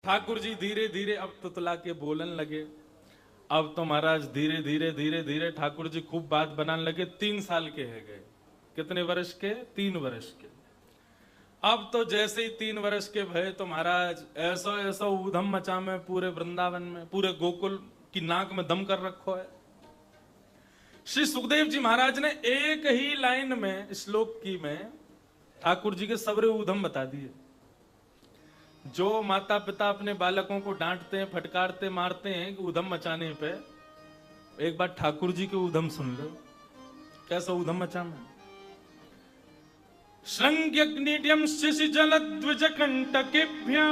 ठाकुर जी धीरे धीरे अब तुतला के बोलन लगे। अब तो महाराज धीरे धीरे धीरे धीरे ठाकुर जी खूब बात बनाने लगे। 3 साल के है गए। कितने वर्ष के? 3 वर्ष के। अब तो जैसे ही 3 वर्ष के भय तो महाराज ऐसा ऐसा ऊधम मचा में पूरे वृंदावन में, पूरे गोकुल की नाक में दम कर रखो है। श्री सुखदेव जी महाराज ने एक ही लाइन में श्लोक की में ठाकुर जी के सबरे ऊधम बता दिए। जो माता पिता अपने बालकों को डांटते हैं, फटकारते, मारते हैं ऊधम मचाने पे, एक बार ठाकुर जी के ऊधम सुन लो। कैसा ऊधम मचा में? श्रृंग्यग्निड्यम शिशि जलद्विज कंटकेभ्य।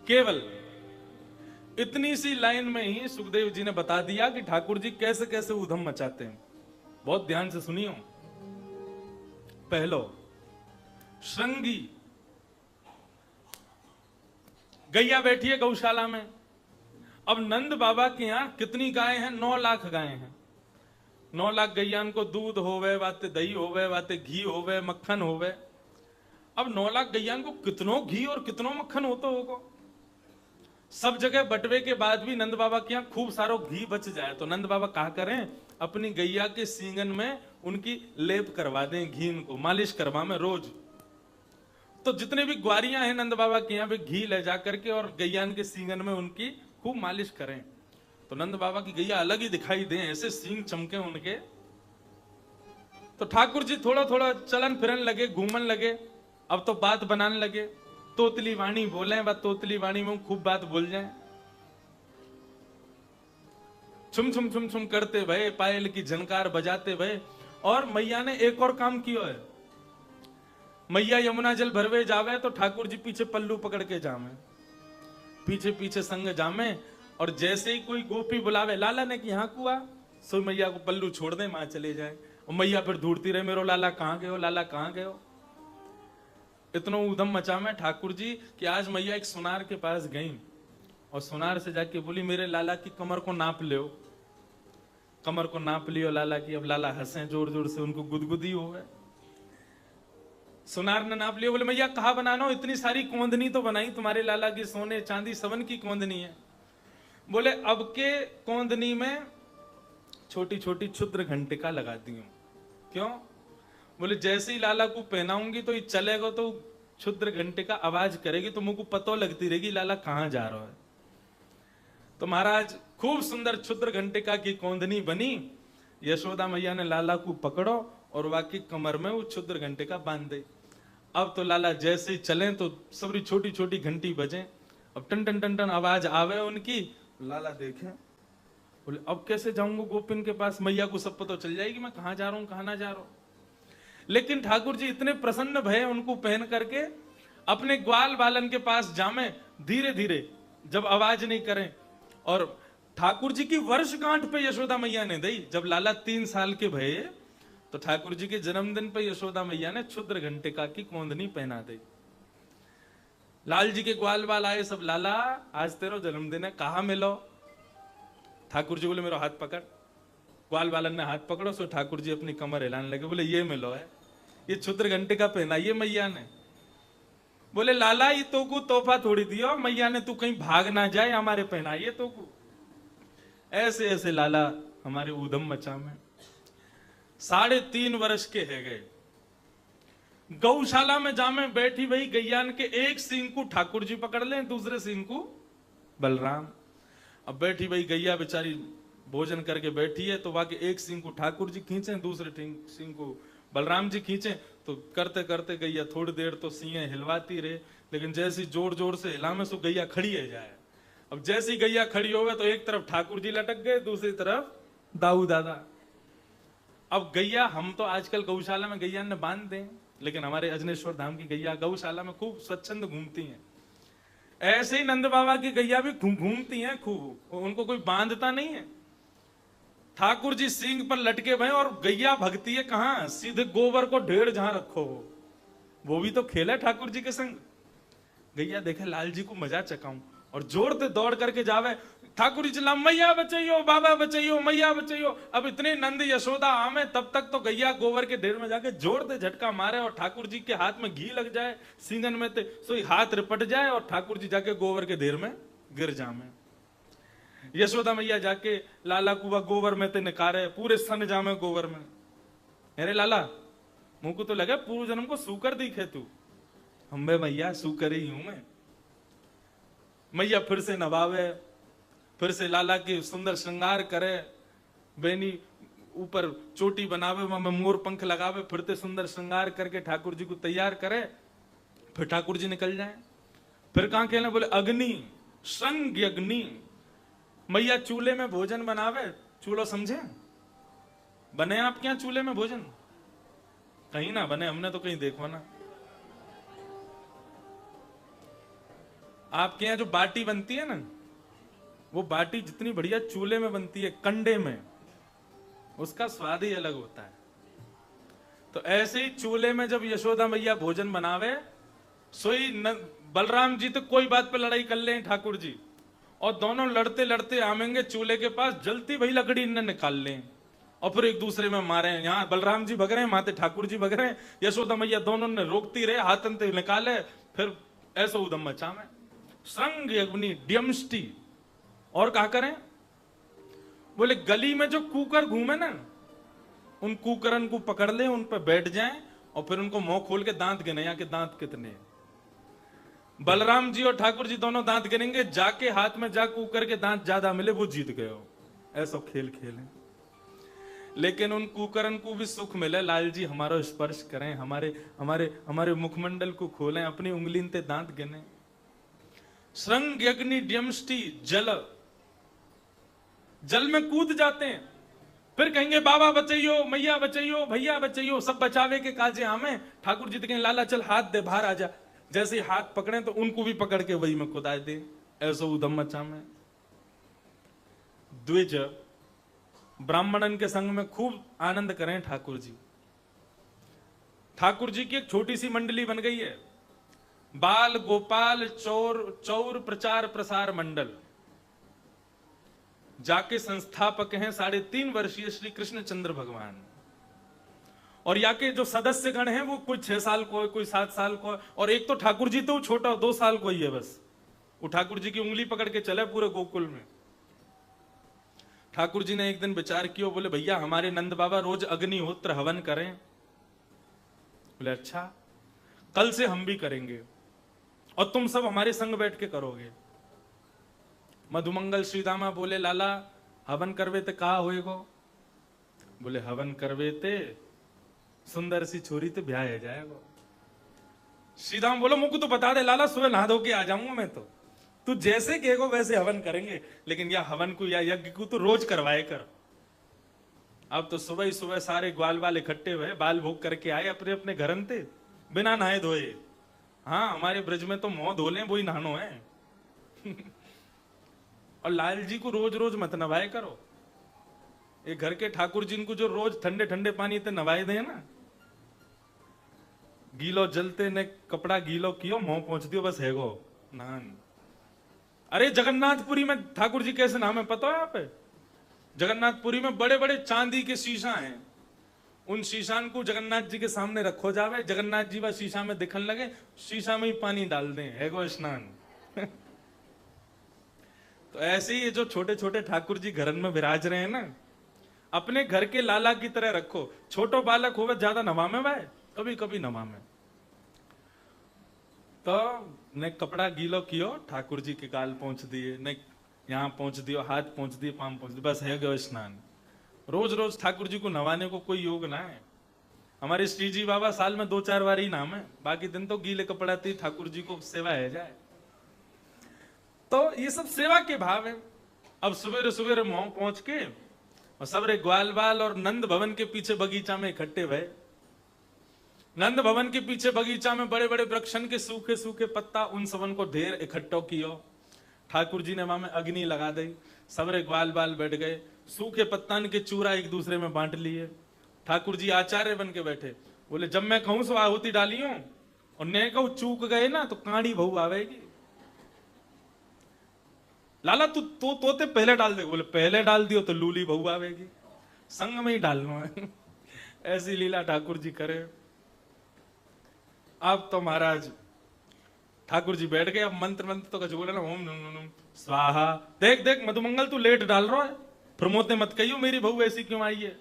केवल इतनी सी लाइन में ही सुखदेव जी ने बता दिया कि ठाकुर जी कैसे कैसे ऊधम मचाते हैं। बहुत ध्यान से सुनियो। पहलो, श्रृंगी गैया बैठी है गौशाला में। अब नंद बाबा के यहां कितनी गायें हैं? 9 लाख गायें हैं। 9 लाख गैयान को दूध होवे, वाते दही होवे, वाते घी होवे, मक्खन होवे। अब 9 लाख गैयान को कितनों घी और कितनों मक्खन होता होगा। सब जगह बटवे के बाद भी नंद बाबा के यहां खूब सारो घी बच जाए तो नंद बाबा कहा करें, अपनी गैया के सींगन में उनकी लेप करवा दें, घी को मालिश करवा में रोज। तो जितने भी ग्वारियां हैं नंद बाबा के यहाँ पे घी ले जा करके और गैयान के सींगन में उनकी खूब मालिश करें तो नंद बाबा की गैया अलग ही दिखाई दे, ऐसे सींग चमके उनके। तो ठाकुर जी थोड़ा थोड़ा चलन फिरन लगे, घूमन लगे। अब तो बात बनाने लगे। तोतली वाणी बोले, बात तोतली वाणी में खूब बात बोल जाए। छुम छुम छुम छुम करते भय, पायल की झनकार बजाते भय। और मैया ने एक और काम किया है। मैया यमुना जल भरवे जावे तो ठाकुर जी पीछे पल्लू पकड़ के जामे, पीछे पीछे संग जामे। और जैसे ही कोई गोपी बुलावे, लाला ने कि यहाँ कुआ, सो मैया को पल्लू छोड़ दे, मां चले जाए। और मैया फिर ढूंढती रहे, मेरो लाला कहाँ गयो, लाला कहाँ गयो। इतना ऊधम मचा में ठाकुर जी कि आज मैया एक सुनार के पास गई और सुनार से जाके बोली, मेरे लाला की कमर को नाप लो। कमर को नाप लियो लाला की। अब लाला हंसे जोर जोर से, उनको गुदगुदी हो गए। सुनार ने नाप लिया। बोले मैया कहा बनाना, इतनी सारी कोंदनी तो बनाई तुम्हारे लाला की, सोने चांदी सवन की कोंदनी है। बोले अब के कोंदनी में छोटी छोटी क्षुद्र घंटिका लगाती हूं। क्यों? बोले जैसे ही लाला को पहनाऊंगी तो ये चलेगा तो क्षुद्र घंटिका आवाज करेगी तो मुझको पतो लगती रहेगी लाला कहां जा रहा है। तो महाराज खूब सुंदर क्षुद्र घंटिका की कोंदनी बनी। यशोदा मैया ने लाला को पकड़ो और वाकी कमर में वो क्षुद्र घंटिका बांध दे। अब तो लाला जैसे ही चले तो सबरी छोटी छोटी घंटी बजे। अब टन टन टन टन आवाज आवे उनकी। लाला देखे, बोले अब कैसे जाऊंगा गोपिन के पास, मैया को सब पता चल जाएगी मैं कहां जा रहा हूं कहां ना जा रहा हूं। लेकिन ठाकुर जी इतने प्रसन्न भय उनको पहन करके अपने ग्वाल बालन के पास जामे, धीरे धीरे जब आवाज नहीं करें। और ठाकुर जी की वर्षगांठ पे यशोदा मैया ने दी। जब लाला 3 साल के भये तो ठाकुर जी के जन्मदिन पे यशोदा मैया ने क्षुद्र घंटिका की कोंदनी पहना दी। लाल जी के ग्वाल बाल आए सब, लाला आज तेरा जन्मदिन है, कहा मिलो। ठाकुर जी बोले मेरा हाथ पकड़। ग्वाल बालन ने हाथ पकड़ो, सो ठाकुर जी अपनी कमर हिलाने लगे। बोले ये मिलो है, ये क्षुद्र घंटिका पहना ये मैया ने। बोले लाला ये तो को तोहफा थोड़ी दियो, मैया ने तू कहीं भाग ना जाए, हमारे पहनाइए तो को। ऐसे ऐसे लाला हमारे ऊधम मचा में 3.5 वर्ष के है गए। गौशाला में जामे बैठी वही गैयान के एक सींग को ठाकुर जी पकड़ ले, दूसरे सींग को बलराम। अब बैठी वही गैया बेचारी भोजन करके बैठी है तो वाके एक सींग को ठाकुर जी खींचे, दूसरे सींग को बलराम जी खींचे। तो करते करते गैया थोड़ी देर तो सींगे हिलवाती रहे, लेकिन जैसी जोर जोर से हिलामे सो गैया खड़ी है जाए। अब जैसी गैया खड़ी हो गए तो एक तरफ ठाकुर जी लटक गए, दूसरी तरफ दाऊ दादा। अब गैया, हम तो आजकल गौशाला में गैया ने बांध दें, लेकिन हमारे अजनेश्वर धाम की गैया गौशाला में खूब स्वच्छंद घूमती हैं। ऐसे ही नंद बाबा की गैया भी घूमती हैं खूब, उनको कोई बांधता नहीं है। ठाकुर जी सींग पर लटके भय और गैया भगती है कहां, सीधे गोबर को ढेर जहां रखो हो। वो भी तो खेला ठाकुर जी के संग। गैया देखे लाल जी को मजा चकाऊं और जोर से दौड़ करके जावे, ठाकुर जी चिल्ला मैया बचाइयो, बाबा बचाइयो, मैया बचाइयो। अब इतने नंद यशोदा आमे, तब तक तो गैया गोबर के ढेर में जाके जोर दे झटका मारे और ठाकुर जी के हाथ में घी लग जाए सींगन में, सोई हाथ रिपट जाए और ठाकुर जी जाके गोबर के ढेर में गिर जामे। यशोदा मैया जाके लाला कुआ गोबर में ते निकारे, पूरे सन जामे गोबर में। अरे लाला, मुंह को तो लगे पूर्व जन्म को सूकर दिखे तू। हम मैया सूकर ही हूं मैं। मैया फिर से नवावे, फिर से लाला की सुंदर श्रृंगार करे, बेनी ऊपर चोटी बनावे, वहां मोर पंख लगावे, फिर से सुंदर श्रृंगार करके ठाकुर जी को तैयार करे, फिर ठाकुर जी निकल जाए। फिर कहां खेलने, बोले अग्नि, श्रृंग अग्नि। मैया चूल्हे में भोजन बनावे। चूल्हा समझे? बने आपके यहां चूल्हे में भोजन? कहीं ना बने, हमने तो कहीं देखो ना। आपके यहां जो बाटी बनती है ना, वो बाटी जितनी बढ़िया चूल्हे में बनती है, कंडे में, उसका स्वाद ही अलग होता है। तो ऐसे ही चूल्हे में जब यशोदा मैया भोजन बनावे, सोई बलराम जी तो कोई बात पे लड़ाई कर ले ठाकुर जी, और दोनों लड़ते लड़ते आवेंगे चूल्हे के पास, जलती वही लकड़ी इन्हें निकाल लें और फिर एक दूसरे में मारे। यहाँ बलराम जी भग रहे हैं, माते ठाकुर जी भग रहे हैं, यशोदा मैया दोनों ने रोकती रहे, हाथन ते निकाले, फिर ऐसा उदम मचा में। श्रृंग अग्नि ड्यमष्टि। और क्या करें? बोले गली में जो कुकर घूमे ना, उन कुकरन को पकड़ ले, उन पर बैठ जाएं और फिर उनको मुंह खोल के दांत गिने, यहाँ के दांत कितने। बलराम जी और ठाकुर जी दोनों दांत गिनेंगे, जाके हाथ में जा कुकर के दांत ज्यादा मिले वो जीत गए हो। ऐसा खेल खेलें। लेकिन उन कुकरन को भी सुख मिले, लाल जी हमारा स्पर्श करें, हमारे हमारे हमारे मुखमंडल को खोलें, अपनी उंगली ते दांत गिने। श्रृंग अग्नि ड्यमष्टि जल, जल में कूद जाते हैं, फिर कहेंगे बाबा बचाइयो, मैया बचाइयो, भैया बचाइयो, सब बचावे के काजे हमें। ठाकुर जी तो कहें लाला चल हाथ दे, बाहर आ जा। जैसे हाथ पकड़े तो उनको भी पकड़ के वही में खुदाए दे। ऐसा उदम मचा में। द्विज ब्राह्मणन के संग में खूब आनंद करें ठाकुर जी। ठाकुर जी की एक छोटी सी मंडली बन गई है, बाल गोपाल चौर प्रचार प्रसार मंडल। जाके संस्थापक हैं 3.5 वर्षीय श्री कृष्ण चंद्र भगवान, और यहाँ के जो सदस्य गण हैं वो कोई 6 साल को है, कोई 7 साल को है, और एक तो ठाकुर जी तो छोटा 2 साल को ही है बस। वो ठाकुर जी की उंगली पकड़ के चले पूरे गोकुल में। ठाकुर जी ने एक दिन विचार किया, बोले भैया हमारे नंद बाबा रोज अग्निहोत्र हवन करें। बोले अच्छा, कल से हम भी करेंगे और तुम सब हमारे संग बैठ के करोगे। मधुमंगल श्रीदामा बोले लाला हवन करवे ते कहा होएगो? बोले हवन करवे ते सुंदर सी छोरी ते ब्याह है जाएगा। श्रीदाम बोलो मुझको तो बता दे लाला, सुबह नहा धो के आ जाऊंगा मैं, तो तू जैसे कहेगो वैसे हवन करेंगे, लेकिन या हवन को या यज्ञ को तो रोज करवाए कर। अब तो सुबह ही सुबह सारे ग्वाल बाल इकट्ठे हुए, बाल भोग करके आए अपने अपने घरन थे, बिना नहाए धोए। हाँ हमारे ब्रज में तो मुंह धो लें वही नहानो है। और लाल जी को रोज रोज मत नवाए करो। एक घर के ठाकुर जी को जो रोज ठंडे ठंडे पानी ते नवाए दे ना, गीलो जलते ने कपड़ा गीलो कियो, मुंह पहुंच दियो बस है गो नान। अरे जगन्नाथपुरी में ठाकुर जी कैसे नाम है पता है? आप जगन्नाथपुरी में बड़े बड़े चांदी के शीशा हैं, उन शीशान को जगन्नाथ जी के सामने रखो जावे, जगन्नाथ जी वह शीशा में दिखने लगे, शीशा में ही पानी डाल दें, है गो स्नान। तो ऐसे ही जो छोटे छोटे ठाकुर जी घरन में विराज रहे हैं ना, अपने घर के लाला की तरह रखो। छोटो बालक होवे ज्यादा नवामे भाई, कभी कभी नवामे। तो ने कपड़ा गीलो कियो, ठाकुर जी के गाल पहुंच दिए, ने यहाँ पहुंच दियो, हाथ पहुंच दिए, पाम पहुंच दिए, बस है गयो स्नान। रोज रोज ठाकुर जी को नवाने को कोई योग ना है। हमारे श्री जी बाबा साल में 2-4 बार ही नाम है, बाकी दिन तो गीले कपड़ा थी ठाकुर जी को सेवा है जाए। तो ये सब सेवा के भाव है। अब सवेरे सवेरे मुंह पहुंच के और सबरे ग्वाल बाल और नंद भवन के पीछे बगीचा में इकट्ठे हुए। नंद भवन के पीछे बगीचा में बड़े बड़े वृक्षन के सूखे सूखे पत्ता, उन सबन को ढेर इकट्ठो कियो। ठाकुर जी ने वहां में अग्नि लगा दी, सबरे ग्वाल बाल बैठ गए, सूखे पत्तन के चूरा एक दूसरे में बांट लिए। ठाकुर जी आचार्य बन के बैठे, बोले जब मैं कहूं सो आहुति डालियो, और ने कहूं चूक गए ना तो कांडी बहु आवेगी। लाला तू तो तोते पहले डाल दे। बोले पहले डाल दियो तो लूली बहू आवेगी, संग में ही डालना है। ऐसी लीला ठाकुर जी करे। अब तो महाराज ठाकुर जी बैठ गए। अब मंत्र मंत्र तो कुछ बोले ना, ओम नम नम स्वाहा। देख देख मधुमंगल तू लेट डाल रहा है, प्रमोद ने मत कहियो मेरी बहू ऐसी क्यों आई है।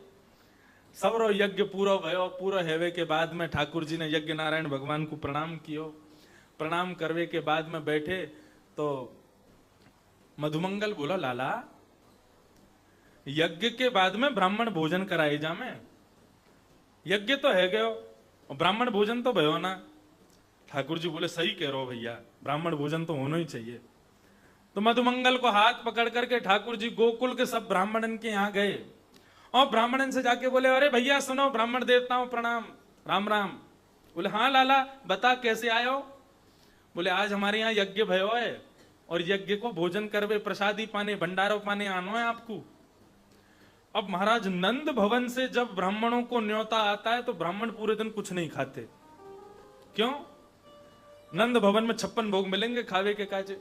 सबरो यज्ञ पूरा भयो। पूरा हेवे के बाद में ठाकुर जी ने यज्ञ नारायण भगवान को प्रणाम कियो। प्रणाम करवे के बाद में बैठे तो मधुमंगल बोला, लाला यज्ञ के बाद में ब्राह्मण भोजन कराए जा। में यज्ञ तो है गयो और ब्राह्मण भोजन तो भयो ना। ठाकुर जी बोले सही कह रहे हो भैया, ब्राह्मण भोजन तो होना ही चाहिए। तो मधुमंगल को हाथ पकड़ करके ठाकुर जी गोकुल के सब ब्राह्मणन के यहाँ गए और ब्राह्मणन से जाके बोले, अरे भैया सुनो, ब्राह्मण देवताओं प्रणाम, राम राम। बोले हाँ लाला बता कैसे आए हो। बोले आज हमारे यहाँ यज्ञ भयो है और यज्ञ को भोजन करवे, प्रसादी पाने, भंडारो पाने आनो है आपको। अब महाराज नंद भवन से जब ब्राह्मणों को न्योता आता है तो ब्राह्मण पूरे दिन कुछ नहीं खाते। क्यों? नंद भवन में 56 भोग मिलेंगे खावे के काजे।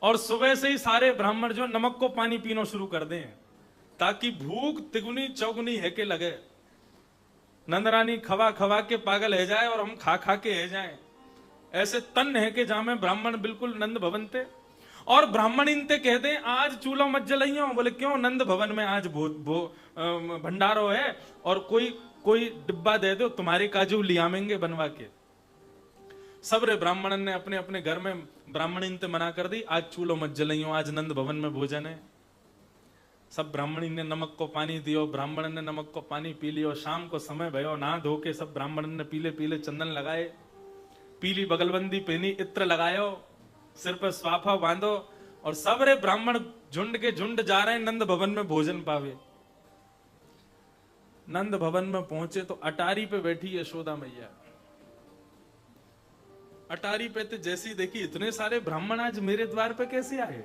और सुबह से ही सारे ब्राह्मण जो नमक को पानी पीना शुरू कर दें ताकि भूख तिगुनी चौगुनी है के लगे। नंदरानी खवा खवा के पागल है जाए और हम खा खा के है जाए। ऐसे तन है के जामे ब्राह्मण बिल्कुल नंद भवन थे। और ब्राह्मण इनते कहते हैं आज चूल्हा मत जलाइयो। बोले क्यों? नंद भवन में आज भंडारो है और कोई डिब्बा दे दो, तुम्हारे काजू लियामेंगे बनवा के। सबरे ब्राह्मणन ने अपने अपने घर में ब्राह्मण इनते मना कर दी, आज चूल्हो मत जलाइयो, आज नंद भवन में भोजन है। सब ब्राह्मणी ने नमक को पानी दियो, ब्राह्मण ने नमक को पानी पी लियो। शाम को समय भयो, नहा धो के सब ब्राह्मण ने पीले पीले चंदन लगाए, पीली बगलबंदी पहनी, इत्र लगायो, सिर पर स्वाफा बांधो और सबरे ब्राह्मण झुंड के झुंड जा रहे हैं नंद भवन में भोजन पावे। नंद भवन में पहुंचे तो अटारी पे बैठी यशोदा मैया। अटारी पे तो जैसी देखी, इतने सारे ब्राह्मण आज मेरे द्वार पे कैसे आए।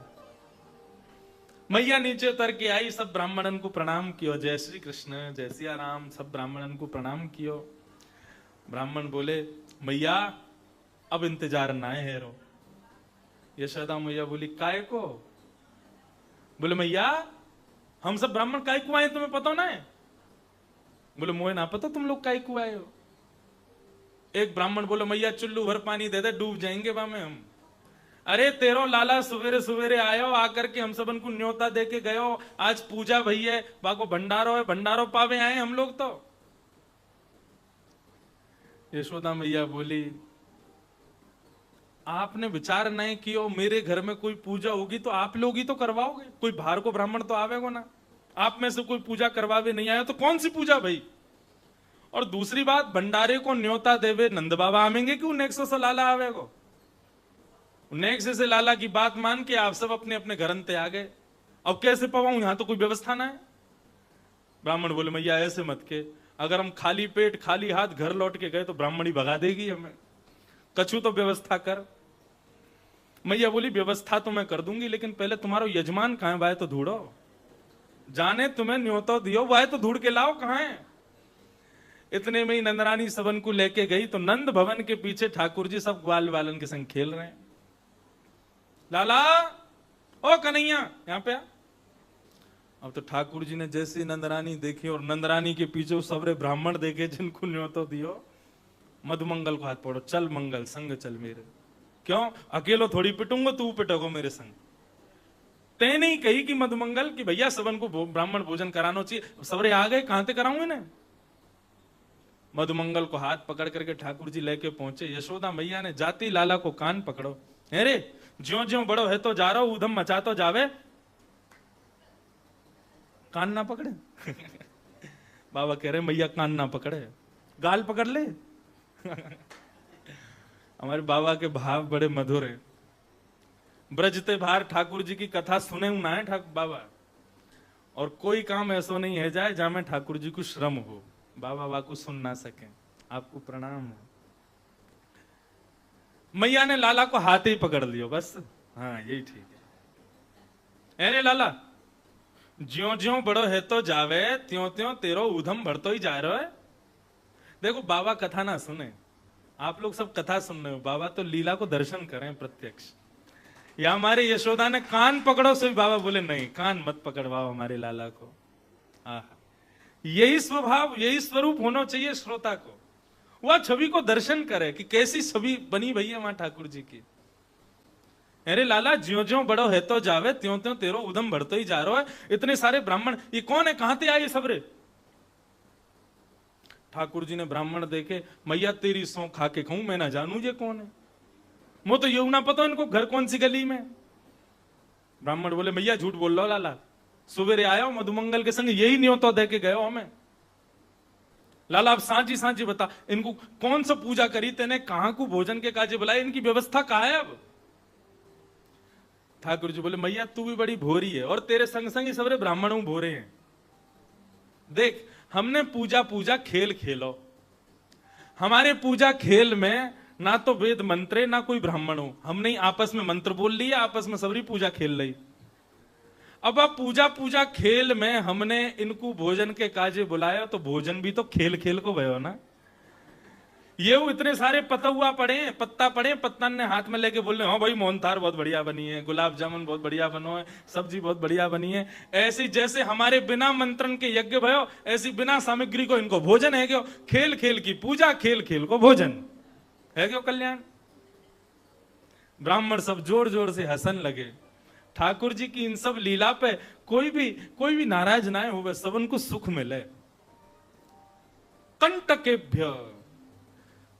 मैया नीचे उतर के आई, सब ब्राह्मणन को प्रणाम कियो, जय श्री कृष्ण, जय सिया राम, सब ब्राह्मणन को प्रणाम कियो। ब्राह्मण बोले, मैया अब इंतजार ना है रो। यशोदा मैया बोली, काय को? बोले मैया हम सब ब्राह्मण काय को आए तुम्हें पता ना है? बोले मोहे ना पता तुम लोग काय को आए हो। एक ब्राह्मण बोले, मैया चुल्लू भर पानी दे दे, डूब जाएंगे बामे हम। अरे तेरो लाला सवेरे सवेरे आयो, आकर के हम सबन को न्योता दे के गयो, आज पूजा भई है, बाको भंडारो है, भंडारो पावे आए हम लोग तो। यशोदा मैया बोली, आपने विचार नहीं किया, मेरे घर में कोई पूजा होगी तो आप लोग ही तो करवाओगे, कोई बाहर को ब्राह्मण तो आवेगो ना। आप में से कोई पूजा करवावे नहीं आया तो कौन सी पूजा भाई। और दूसरी बात, भंडारे को न्योता देवे नंद बाबा आवेंगे क्यों, नेक्सो से लाला आवेगो। नेक्स्ट से लाला की बात मान के आप सब अपने अपने घर अंते आ गए। अब कैसे पवाऊं, यहां तो कोई व्यवस्था ना है। ब्राह्मण बोले, मैया ऐसे मत के, अगर हम खाली पेट खाली हाथ घर लौट के गए तो ब्राह्मणी भगा देगी हमें, कछु तो व्यवस्था कर। मैया बोली, व्यवस्था तो मैं कर दूंगी, लेकिन पहले तुम्हारा यजमान कहां है, वह तो ढूंढो। जाने तुम्हें न्योता दियो, वह तो ढूंढ के लाओ कहां है। इतने में ही नंदरानी सबन को लेके गई तो नंद भवन के पीछे ठाकुर जी सब ग्वाल वालन के संग खेल रहे हैं। लाला ओ कन्हैया यहां पे आ। अब तो ठाकुर जी ने जैसे नंदरानी देखी और नंदरानी के पीछे सबरे ब्राह्मण देखे जिनको न्योता दियो, मधुमंगल को हाथ पकड़ो, चल मंगल संग चल मेरे। क्यों? अकेलो थोड़ी पिटूंगा, तू पिटोगो मेरे संग। ते नहीं कही कि मधुमंगल कि भैया सबन को ब्राह्मण भोजन कराना चाहिए, सबरे आ गए, कहां ते कराऊंगे ना। मधुमंगल को हाथ पकड़ करके ठाकुर जी लेके पहुंचे। यशोदा मैया ने जाती लाला को कान पकड़ो, अरे ज्यो ज्यो बड़ो है तो जा रहा हूं, उधम मचा तो जावे, कान ना पकड़े। बाबा कह रहे मैया कान ना पकड़े, गाल पकड़ ले। हमारे बाबा के भाव बड़े मधुर है। ब्रजते बाहर ठाकुर जी की कथा सुने ना है ठाकुर बाबा, और कोई काम ऐसा नहीं है जाए जहां में ठाकुर जी को श्रम हो, बाबा वाकू सुन ना सके। आपको प्रणाम है। मैया ने लाला को हाथ ही पकड़ लियो बस, हाँ यही ठीक है। अरे लाला ज्यो ज्यो बड़ो है तो जावे, त्यों त्यों तेरो उधम बढ़तो ही जा रहा है। देखो बाबा कथा ना सुने, आप लोग सब कथा सुन रहे हो, बाबा तो लीला को दर्शन करें प्रत्यक्ष। या हमारे यशोदा ने कान पकड़ो से भी बाबा बोले नहीं, कान मत पकड़वाओ हमारे लाला को। यही स्वभाव, यही स्वरूप होना चाहिए श्रोता को। वह छवि को दर्शन करे कि कैसी छवि बनी भैया मां ठाकुर जी की। अरे लाला, ज्यो ज्यो बड़ो है तो जावे, त्यों त्यों तेरो उदम बढ़तो ही जा रहा है। इतने सारे ब्राह्मण, ये कौन है, कहां से आए सबरे? ठाकुर जी ने ब्राह्मण देखे, मैया तेरी सौ खा के कहूं मैं ना जानू ये कौन है, वो तो यूं ना पता इनको घर कौन सी गली में। ब्राह्मण बोले मैया झूठ बोल लो लाला, सुबेरे आया हो मधुमंगल के संग, यही न्योता दे के गए हो हमें। लाला अब सांची सांची बता, इनको कौन सा पूजा करी तेने, कहां को भोजन के काजे बुलाए, इनकी व्यवस्था कहां है अब? ठाकुर जी बोले मैया तू भी बड़ी भोरी है और तेरे संग संग ही सबरे ब्राह्मणों भोरे हैं। देख हमने पूजा पूजा खेल खेलो, हमारे पूजा खेल में ना तो वेद मंत्रे ना कोई ब्राह्मण हो, हमने ही आपस में मंत्र बोल लिया, आपस में सबरी पूजा खेल रही। अब आप पूजा पूजा खेल में हमने इनको भोजन के काजे बुलाया, तो भोजन भी तो खेल खेल को भयो ना। ये वो इतने सारे पतुआ पड़े, पत्ता पड़े, पत्ता ने हाथ में लेके बोल रहे हाँ भाई मोहनथार बहुत बढ़िया बनी है, गुलाब जामुन बहुत बढ़िया बनो है, सब्जी बहुत बढ़िया बनी है। ऐसी जैसे हमारे बिना मंत्रण के यज्ञ भयो, ऐसी बिना सामग्री को इनको भोजन है क्यों? खेल खेल की पूजा, खेल खेल को भोजन है क्यों कल्याण? ब्राह्मण सब जोर जोर से हंसन लगे। ठाकुर जी की इन सब लीला पे कोई भी नाराज ना हो, सब उनको सुख मिले। कंटकेभ्य,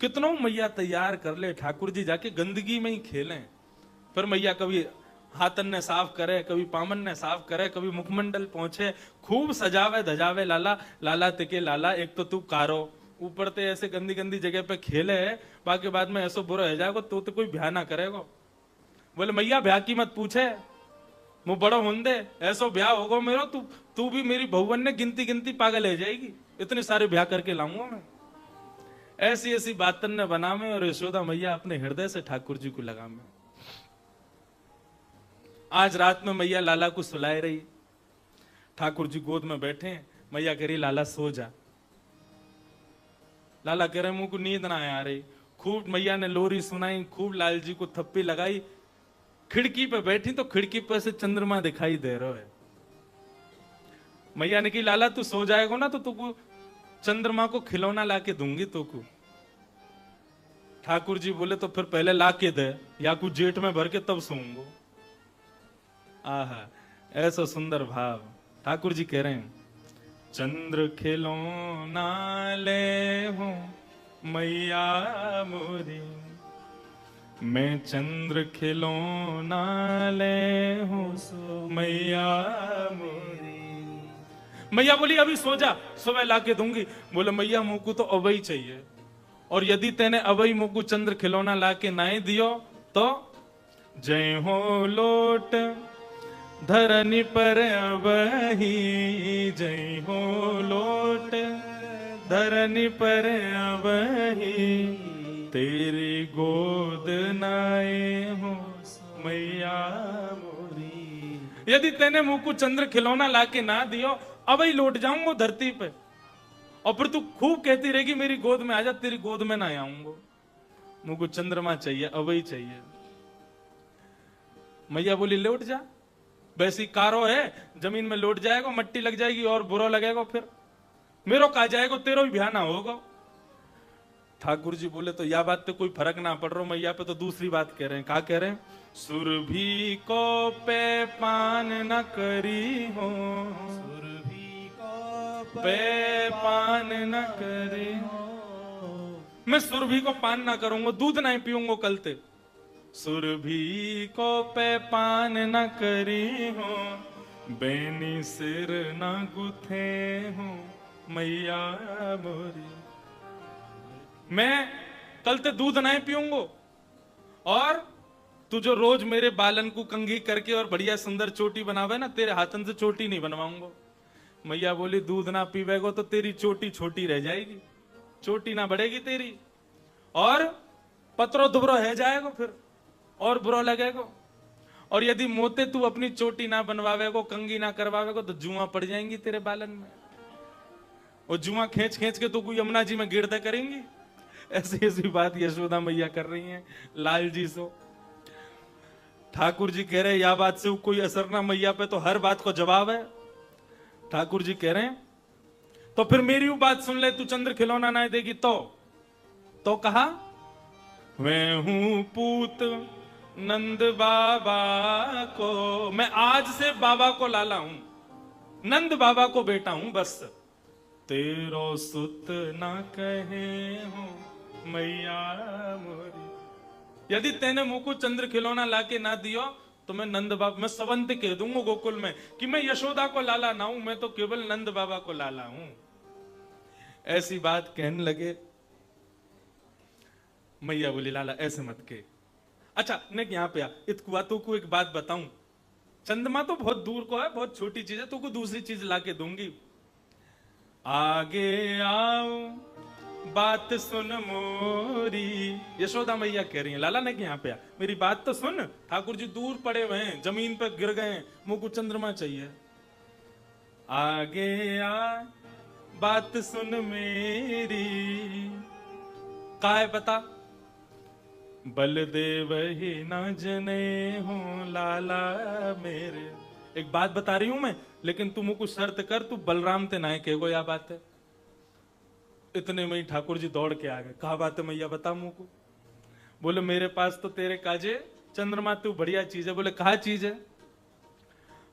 कितनों मैया तैयार कर ले, ठाकुर जी जाके गंदगी में ही खेलें। फिर मैया कभी हाथन ने साफ करे, कभी पामन ने साफ करे, कभी मुखमंडल पहुंचे, खूब सजावे धजावे लाला। लाला तिके लाला, एक तो तू कारो, ऊपर ते ऐसे गंदी गंदी जगह पे खेले, बाकी बाद में ऐसो बुरा हो जाएगा तो कोई ब्याह ना करेगा। बोले मैया ब्याह की मत पूछे, मुंह बड़ो होंदे, ऐसो ब्याह होगा मेरा, तू भी मेरी बहुवन ने गिनती गिनती पागल हो जाएगी, इतने सारे ब्याह करके लाऊंगा मैं। ऐसी ऐसी बातन ने बना में, और यशोदा मैया अपने हृदय से ठाकुर जी को लगा में। आज रात में मैया लाला को सुलाए रही, ठाकुर जी गोद में बैठे, मैया कह रही लाला सो जा। लाला कह रहे मुंह को नींद ना आ रही। खूब मैया ने लोरी सुनाई, खूब लाल जी को थप्पी लगाई। खिड़की पे बैठी तो खिड़की पर से चंद्रमा दिखाई दे रहा है। मैया ने कही लाला तू सो जाएगा ना तो तुको चंद्रमा को खिलौना लाके दूंगी तुको। ठाकुर जी बोले तो फिर पहले लाके दे, या कुछ जेठ में भर के तब सोऊंगा। आहा, ऐसा सुंदर भाव। ठाकुर जी कह रहे हैं चंद्र खिलौना ले हूं मैया मोरी, मैं चंद्र खिलौना ले हूं मैया मोरी। मैया बोली अभी सो जा, सुबह लाके दूंगी। बोले मैया मुंह को तो अवई चाहिए, और यदि तेने अवई मुंह को चंद्र खिलौना लाके नहीं दियो तो जय हो लोट धरनी पर अवही, जय हो लोट धरनी पर अवही, तेरी गोद नाए हो मैया मोरी। यदि तेने मुंह को चंद्र खिलौना लाके ना दियो, अब ही लौट जाऊंगा धरती पे, और फिर तू खूब कहती रहेगी मेरी गोद में आजा, तेरी गोद में ना आऊंगा। मुंह को चंद्रमा चाहिए, अब ही चाहिए। मैया बोली लौट जा, वैसी कारो है, जमीन में लौट जाएगा, मट्टी लग जाएगी और बुरा लगेगा, फिर मेरो कहा जाएगा, तेरो भी ब्याह ना होगा। ठाकुर जी बोले तो यह बात पे कोई फर्क ना पड़ रहा, मैया पे तो दूसरी बात कह रहे हैं। क्या कह रहे हैं? सुरभि को पे पान न करी हो, सुरभि को पे पान न करी हो, मैं सुरभि को पान ना करूंगा, दूध नहीं पीऊंगा कल ते। सुरभि को पे पान न करी हो, बेनी सिर न गुथे हो मैया मोरी। मैं कल ते दूध नहीं पीऊंगा, और तू जो रोज मेरे बालन को कंघी करके और बढ़िया सुंदर चोटी बनावे ना, तेरे हाथन से चोटी नहीं बनवाऊंगा। मैया बोली दूध ना पीवेगो तो तेरी चोटी छोटी रह जाएगी, चोटी ना बढ़ेगी तेरी, और पत्रो दुबरो है जाएगा, फिर और बुरा लगेगा। और यदि मोते तू अपनी चोटी ना बनवावेगो, कंघी ना करवावेगो, तो जुआ पड़ जाएंगी तेरे बालन में, और जुआ खींच खींच के तो कोई यमुना जी में गिरते करेंगी। ऐसी ऐसी बात यशोदा मैया कर रही हैं लाल जी सो। ठाकुर जी कह रहे या बात से कोई असर ना मैया पे, तो हर बात को जवाब है। ठाकुर जी कह रहे हैं तो फिर मेरी वो बात सुन ले, तू चंद्र खिलौना ना देगी तो कहा मैं हूं पूत नंद बाबा को, मैं आज से बाबा को लाला हूं, नंद बाबा को बेटा हूं, बस तेरो सुत ना कहे हूं मैया मोरी। यदि तेने मुंह को चंद्र खिलौना लाके ना दियो तो मैं नंद बाबा, मैं सवंत कह दूंगा गोकुल में कि मैं यशोदा को लाला ना हूं, मैं तो केवल नंद बाबा को लाला हूं। ऐसी बात कहने लगे। मैया बोली लाला ऐसे मत के। अच्छा ने यहाँ पे आ, इतकुआ तो को एक बात बताऊं, चंद्रमा तो बहुत दूर को है, बहुत छोटी चीज है, तो को दूसरी चीज लाके दूंगी। आगे आओ बात सुन मोरी, यशोदा मैया कह रही है लाला ने यहाँ पे आ, मेरी बात तो सुन, ठाकुर जी दूर पड़े हुए हैं, जमीन पर गिर गए हैं, मुंह को चंद्रमा चाहिए। आगे आ बात सुन मेरी, काय बता, बलदेव ही न जने हो लाला मेरे। एक बात बता रही हूं मैं, लेकिन तू मुझको शर्त कर, तू बलराम ते ना कहो या बात है। इतने में ही ठाकुर जी दौड़ के आ गए। कहा बात है मैया बता मुझको। बोले मेरे पास तो तेरे काजे चंद्रमा तू बढ़िया चीज है। बोले कहा चीज है?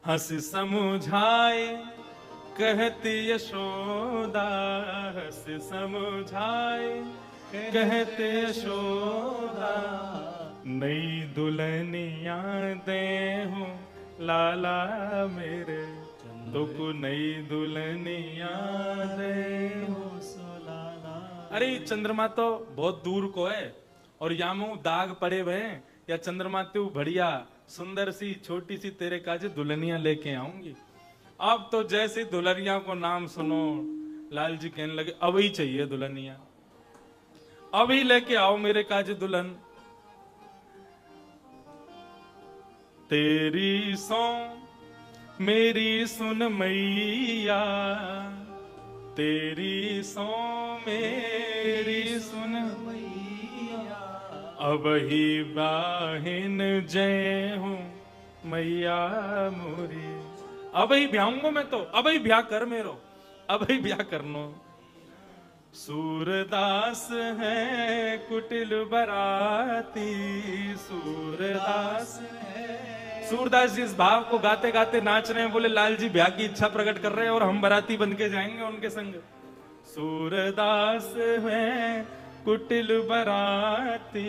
हंस समझाए कहती यशोदा, हंस समझाए कहते यशोदा, नई दुल्हनिया दे हूं लाला मेरे, तो को नई दुल्हनिया दे हूं लाला। अरे चंद्रमा तो बहुत दूर को है और यामू दाग पड़े हुए हैं, या चंद्रमा तू बढ़िया सुंदर सी छोटी सी तेरे काजे दुल्हनिया लेके आऊंगी। अब तो जैसे दुल्हनिया को नाम सुनो लाल जी कहने लगे अब ही चाहिए दुल्हनिया, अभी लेके आओ मेरे काज दुल्हन। तेरी सौ मेरी सुन मैया, तेरी सौ मेरी सुन मैया, अब ही बाहिन जय हूं मैया मोरी। अब ही ब्याहूंगा मैं तो, अब ही ब्याह कर मेरो, अब ही ब्याह करनो। सूरदास है कुटिल बराती, सूरदास है। सूरदास जी इस भाव को गाते गाते नाच रहे हैं। बोले लाल जी ब्याह की इच्छा प्रकट कर रहे हैं और हम बराती बन के जाएंगे उनके संग। सूरदास है कुटिल बराती,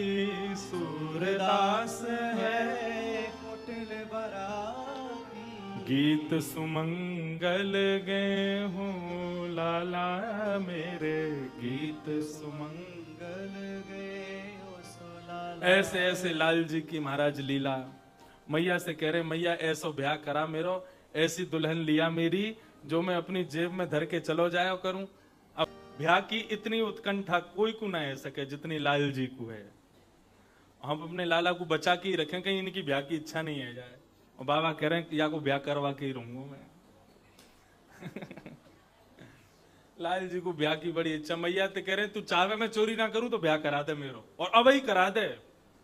सूरदास है कुटिल बराती, गीत सुमंगल गए हूँ लाला मेरे, गीत सुमंगल गए हो सो लाला। ऐसे ऐसे लाल जी की महाराज लीला। मैया से कह रहे मैया ऐसो ब्याह करा मेरो, ऐसी दुल्हन लिया मेरी जो मैं अपनी जेब में धर के चलो जाया करूं। अब ब्याह की इतनी उत्कंठा कोई को ना है सके जितनी लाल जी को है। हम अपने लाला को बचा के ही रखें, कहीं इनकी ब्याह की इच्छा नहीं है जाए। और बाबा कह रहे हैं कि या को ब्याह करवा के ही रहूंगा मैं। लाल जी को ब्याह की बड़ी इच्छा। मैया तो कह रहे हैं तू चाहे मैं चोरी ना करूं तो ब्याह करा दे मेरो, और अब ही करा दे।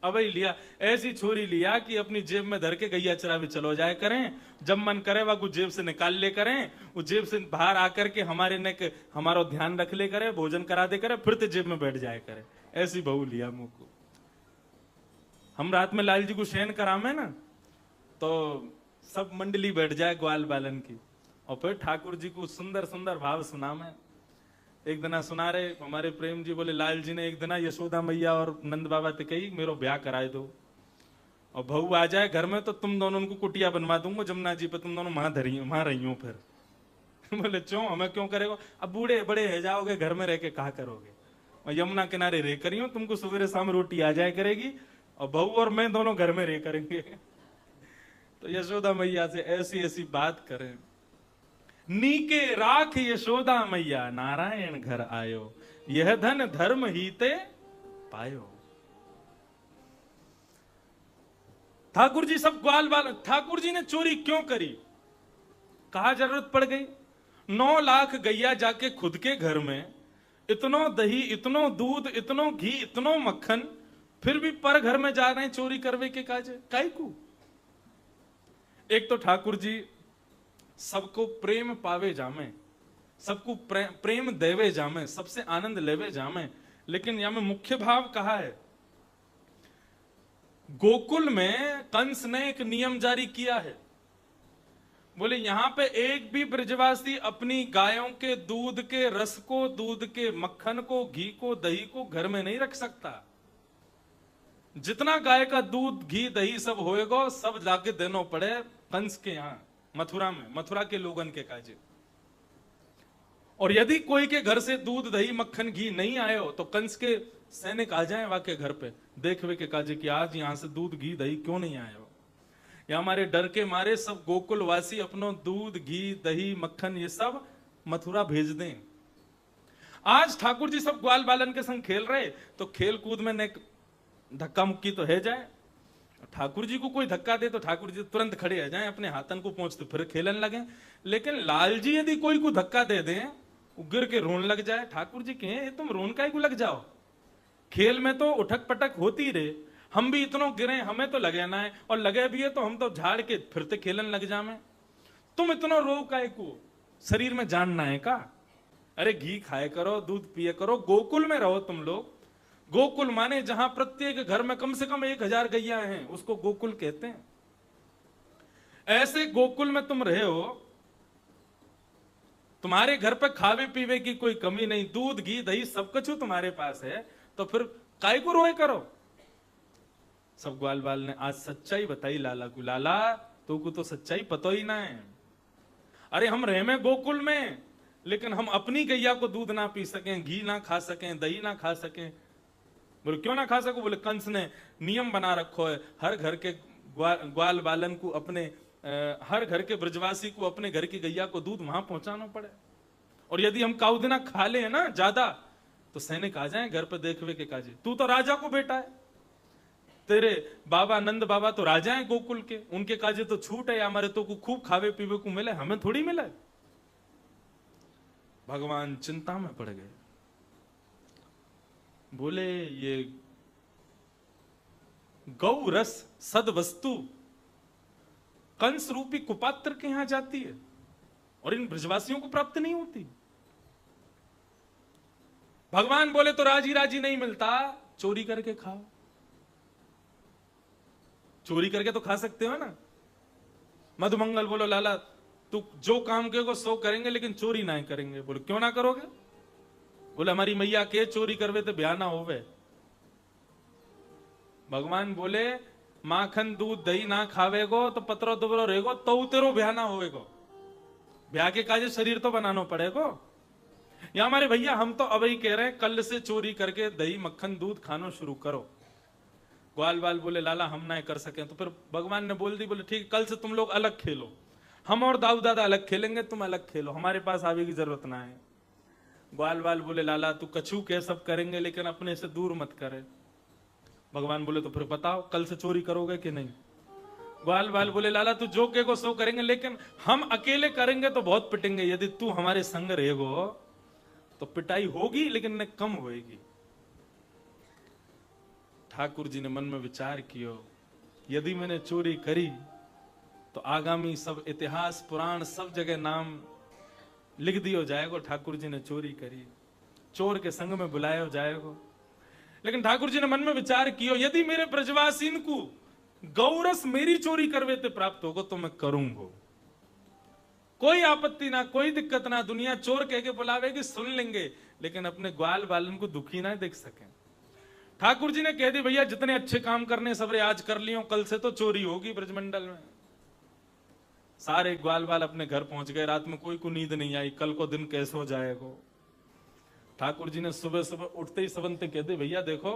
अब ही लिया, ऐसी छोरी लिया कि अपनी जेब में धर के गैया चरा भी चलो जाए करें, जब मन करे वह कुछ जेब से निकाल ले करें, वो जेब से बाहर आकर के हमारे ने हमारा ध्यान रख ले करे, भोजन करा दे करे, फिर तो जेब में बैठ जाए करे। ऐसी बहू लिया मुंह को। हम रात में लाल जी को शयन करामे ना तो सब मंडली बैठ जाए ग्वाल बालन की, और फिर ठाकुर जी को सुंदर सुंदर भाव सुना मैं। एक दिना सुना रहे हमारे प्रेम जी, बोले लाल जी ने एक दिना यशोदा मैया और नंद बाबा ते कही मेरो ब्याह कराए दो, और बहू आ जाए घर में तो तुम दोनों उनको कुटिया बनवा दूंगा जमुना जी पे, तुम दोनों वहां रही हो। फिर बोले क्यों, हमें क्यों करेगा, अब बूढ़े बड़े है जाओगे घर में रह के कहा करोगे, और यमुना किनारे रह करी हो, तुमको सवेरे शाम रोटी आ जाए करेगी, और बहू और मैं दोनों घर में रह करेंगे। तो यशोदा मैया से ऐसी ऐसी बात करें। नीके राख यशोदा मैया, नारायण घर आयो, यह धन धर्म हीते पायो। ठाकुर जी सब ग्वाल बाल। ठाकुर जी ने चोरी क्यों करी, कहा जरूरत पड़ गई। 9 लाख गैया जाके खुद के घर में, इतनो दही, इतनो दूध, इतनो घी, इतनो मक्खन, फिर भी पर घर में जा रहे हैं चोरी करवे के काजे काई को। एक तो ठाकुर जी सबको प्रेम पावे जामे, सबको प्रेम देवे जामे, सबसे आनंद लेवे जामे, लेकिन यहां में मुख्य भाव कहा है। गोकुल में कंस ने एक नियम जारी किया है, बोले यहां पे एक भी ब्रजवासी अपनी गायों के दूध के रस को, दूध के मक्खन को, घी को, दही को घर में नहीं रख सकता। जितना गाय का दूध, घी, दही सब होएगा सब जाके देना पड़े कंस के यहां मथुरा में, मथुरा के लोगन के काजे। और यदि कोई के घर से दूध, दही, मक्खन, घी नहीं आए हो तो कंस के सैनिक आ जाए वहां के घर पे देखवे के काजे कि आज यहां से दूध, घी, दही क्यों नहीं आए हो। या हमारे डर के मारे सब गोकुलवासी अपनो दूध, घी, दही, मक्खन ये सब मथुरा भेज दें। आज ठाकुर जी सब ग्वाल बालन के संग खेल रहे, तो खेल कूद में धक्का मुक्की तो है जाए। ठाकुर जी को कोई धक्का दे तो ठाकुर जी तुरंत खड़े आ जाए, अपने हाथन को पहुंचते फिर खेलन लगे। लेकिन लाल जी यदि कोई को धक्का दे दें, गिर के रोन लग जाए, ठाकुर जी कहें तुम रोन काहे को लग जाओ, खेल में तो उठक पटक होती रहे, हम भी इतनो गिरे, हमें तो लगे ना है, और लगे भी है तो हम तो झाड़ के फिरते खेलन लग जामे, तुम इतनो रो काहे को, शरीर में जान ना है का। अरे घी खाए करो, दूध पिए करो, गोकुल में रहो तुम लोग। गोकुल माने जहां प्रत्येक घर में कम से कम 1000 गैया हैं, उसको गोकुल कहते हैं। ऐसे गोकुल में तुम रहे हो, तुम्हारे घर पे खावे पीवे की कोई कमी नहीं, दूध, घी, दही सब कुछ तुम्हारे पास है, तो फिर काय को रोए करो। सब ग्वाल बाल ने आज सच्चाई बताई लाला को, लाला तो को तो सच्चाई पता ही ना है। अरे हम रहे में गोकुल में, लेकिन हम अपनी गैया को दूध ना पी सकें, घी ना खा सकें, दही ना खा सकें। बोले क्यों ना खा सको, बोले कंस ने नियम बना रखो है, हर घर के ग्वाल बालन को, अपने हर घर के ब्रजवासी को अपने घर की गैया को दूध वहां पहुंचाना पड़े, और यदि हम काउदिना खा ले ना ज्यादा तो सैनिक आ जाए घर पे देखवे के काजे। तू तो राजा को बेटा है, तेरे बाबा नंद बाबा तो राजा है गोकुल के, उनके काजे तो छूट है, हमारे तो को खूब खावे पीवे को मिले, हमें थोड़ी मिले। भगवान चिंता में पड़ गए, बोले ये गौ रस सद वस्तु कंस रूपी कुपात्र के यहां जाती है और इन ब्रजवासियों को प्राप्त नहीं होती। भगवान बोले तो राजी राजी नहीं मिलता, चोरी करके खाओ। चोरी करके तो खा सकते हो ना। मधुमंगल बोलो लाला तू जो काम करेगा सो करेंगे, लेकिन चोरी ना करेंगे। बोले क्यों ना करोगे, बोले हमारी मैया के चोरी करवे तो ब्याह ना होवे। भगवान बोले माखन दूध दही ना खावेगो तो पतरो दुबरो रहेगो तो तेरो ब्याह ना होवेगो, ब्याह के काजे शरीर तो बनाना पड़ेगो। या हमारे भैया हम तो अब ही कह रहे हैं कल से चोरी करके दही मक्खन दूध खाना शुरू करो। ग्वाल बाल बोले लाला हम ना कर सके, तो फिर भगवान ने बोल दी, बोले ठीक कल से तुम लोग अलग खेलो, हम और दाऊ दादा अलग खेलेंगे, तुम अलग खेलो, हमारे पास आवे की जरूरत ना है। ग्वाल बाल बोले लाला तू कछू के सब करेंगे लेकिन अपने से दूर मत करे। भगवान बोले तो फिर बताओ कल से चोरी करोगे कि नहीं। ग्वाल बाल बोले लाला तू जो के को सो करेंगे, लेकिन हम अकेले करेंगे तो बहुत पिटेंगे, यदि तू हमारे संग रहेगो तो पिटाई होगी लेकिन न कम होएगी। ठाकुर जी ने मन में विचार किया, यदि मैंने चोरी करी तो आगामी सब इतिहास पुराण सब जगह नाम लिख दियो जाएगा ठाकुर जी ने चोरी करी, चोर के संग में बुलाया जाएगा। लेकिन ठाकुर जी ने मन में विचार किया, यदि मेरे ब्रजवासीन को गौरस मेरी चोरी करवे ते प्राप्त होगा तो मैं करूंगा, कोई आपत्ति ना, कोई दिक्कत ना, दुनिया चोर कह के बुलावेगी सुन लेंगे, लेकिन अपने ग्वाल बालन को दुखी ना देख सके। ठाकुर जी ने कह दी भैया जितने अच्छे काम करने सबरे आज कर लियो, कल से तो चोरी होगी ब्रजमंडल में। सारे ग्वाल बाल अपने घर पहुंच गए, रात में कोई को नींद नहीं आई, कल को दिन कैसे हो जाएगा। ठाकुर जी ने सुबह सुबह उठते ही सबंते कह दे भैया देखो,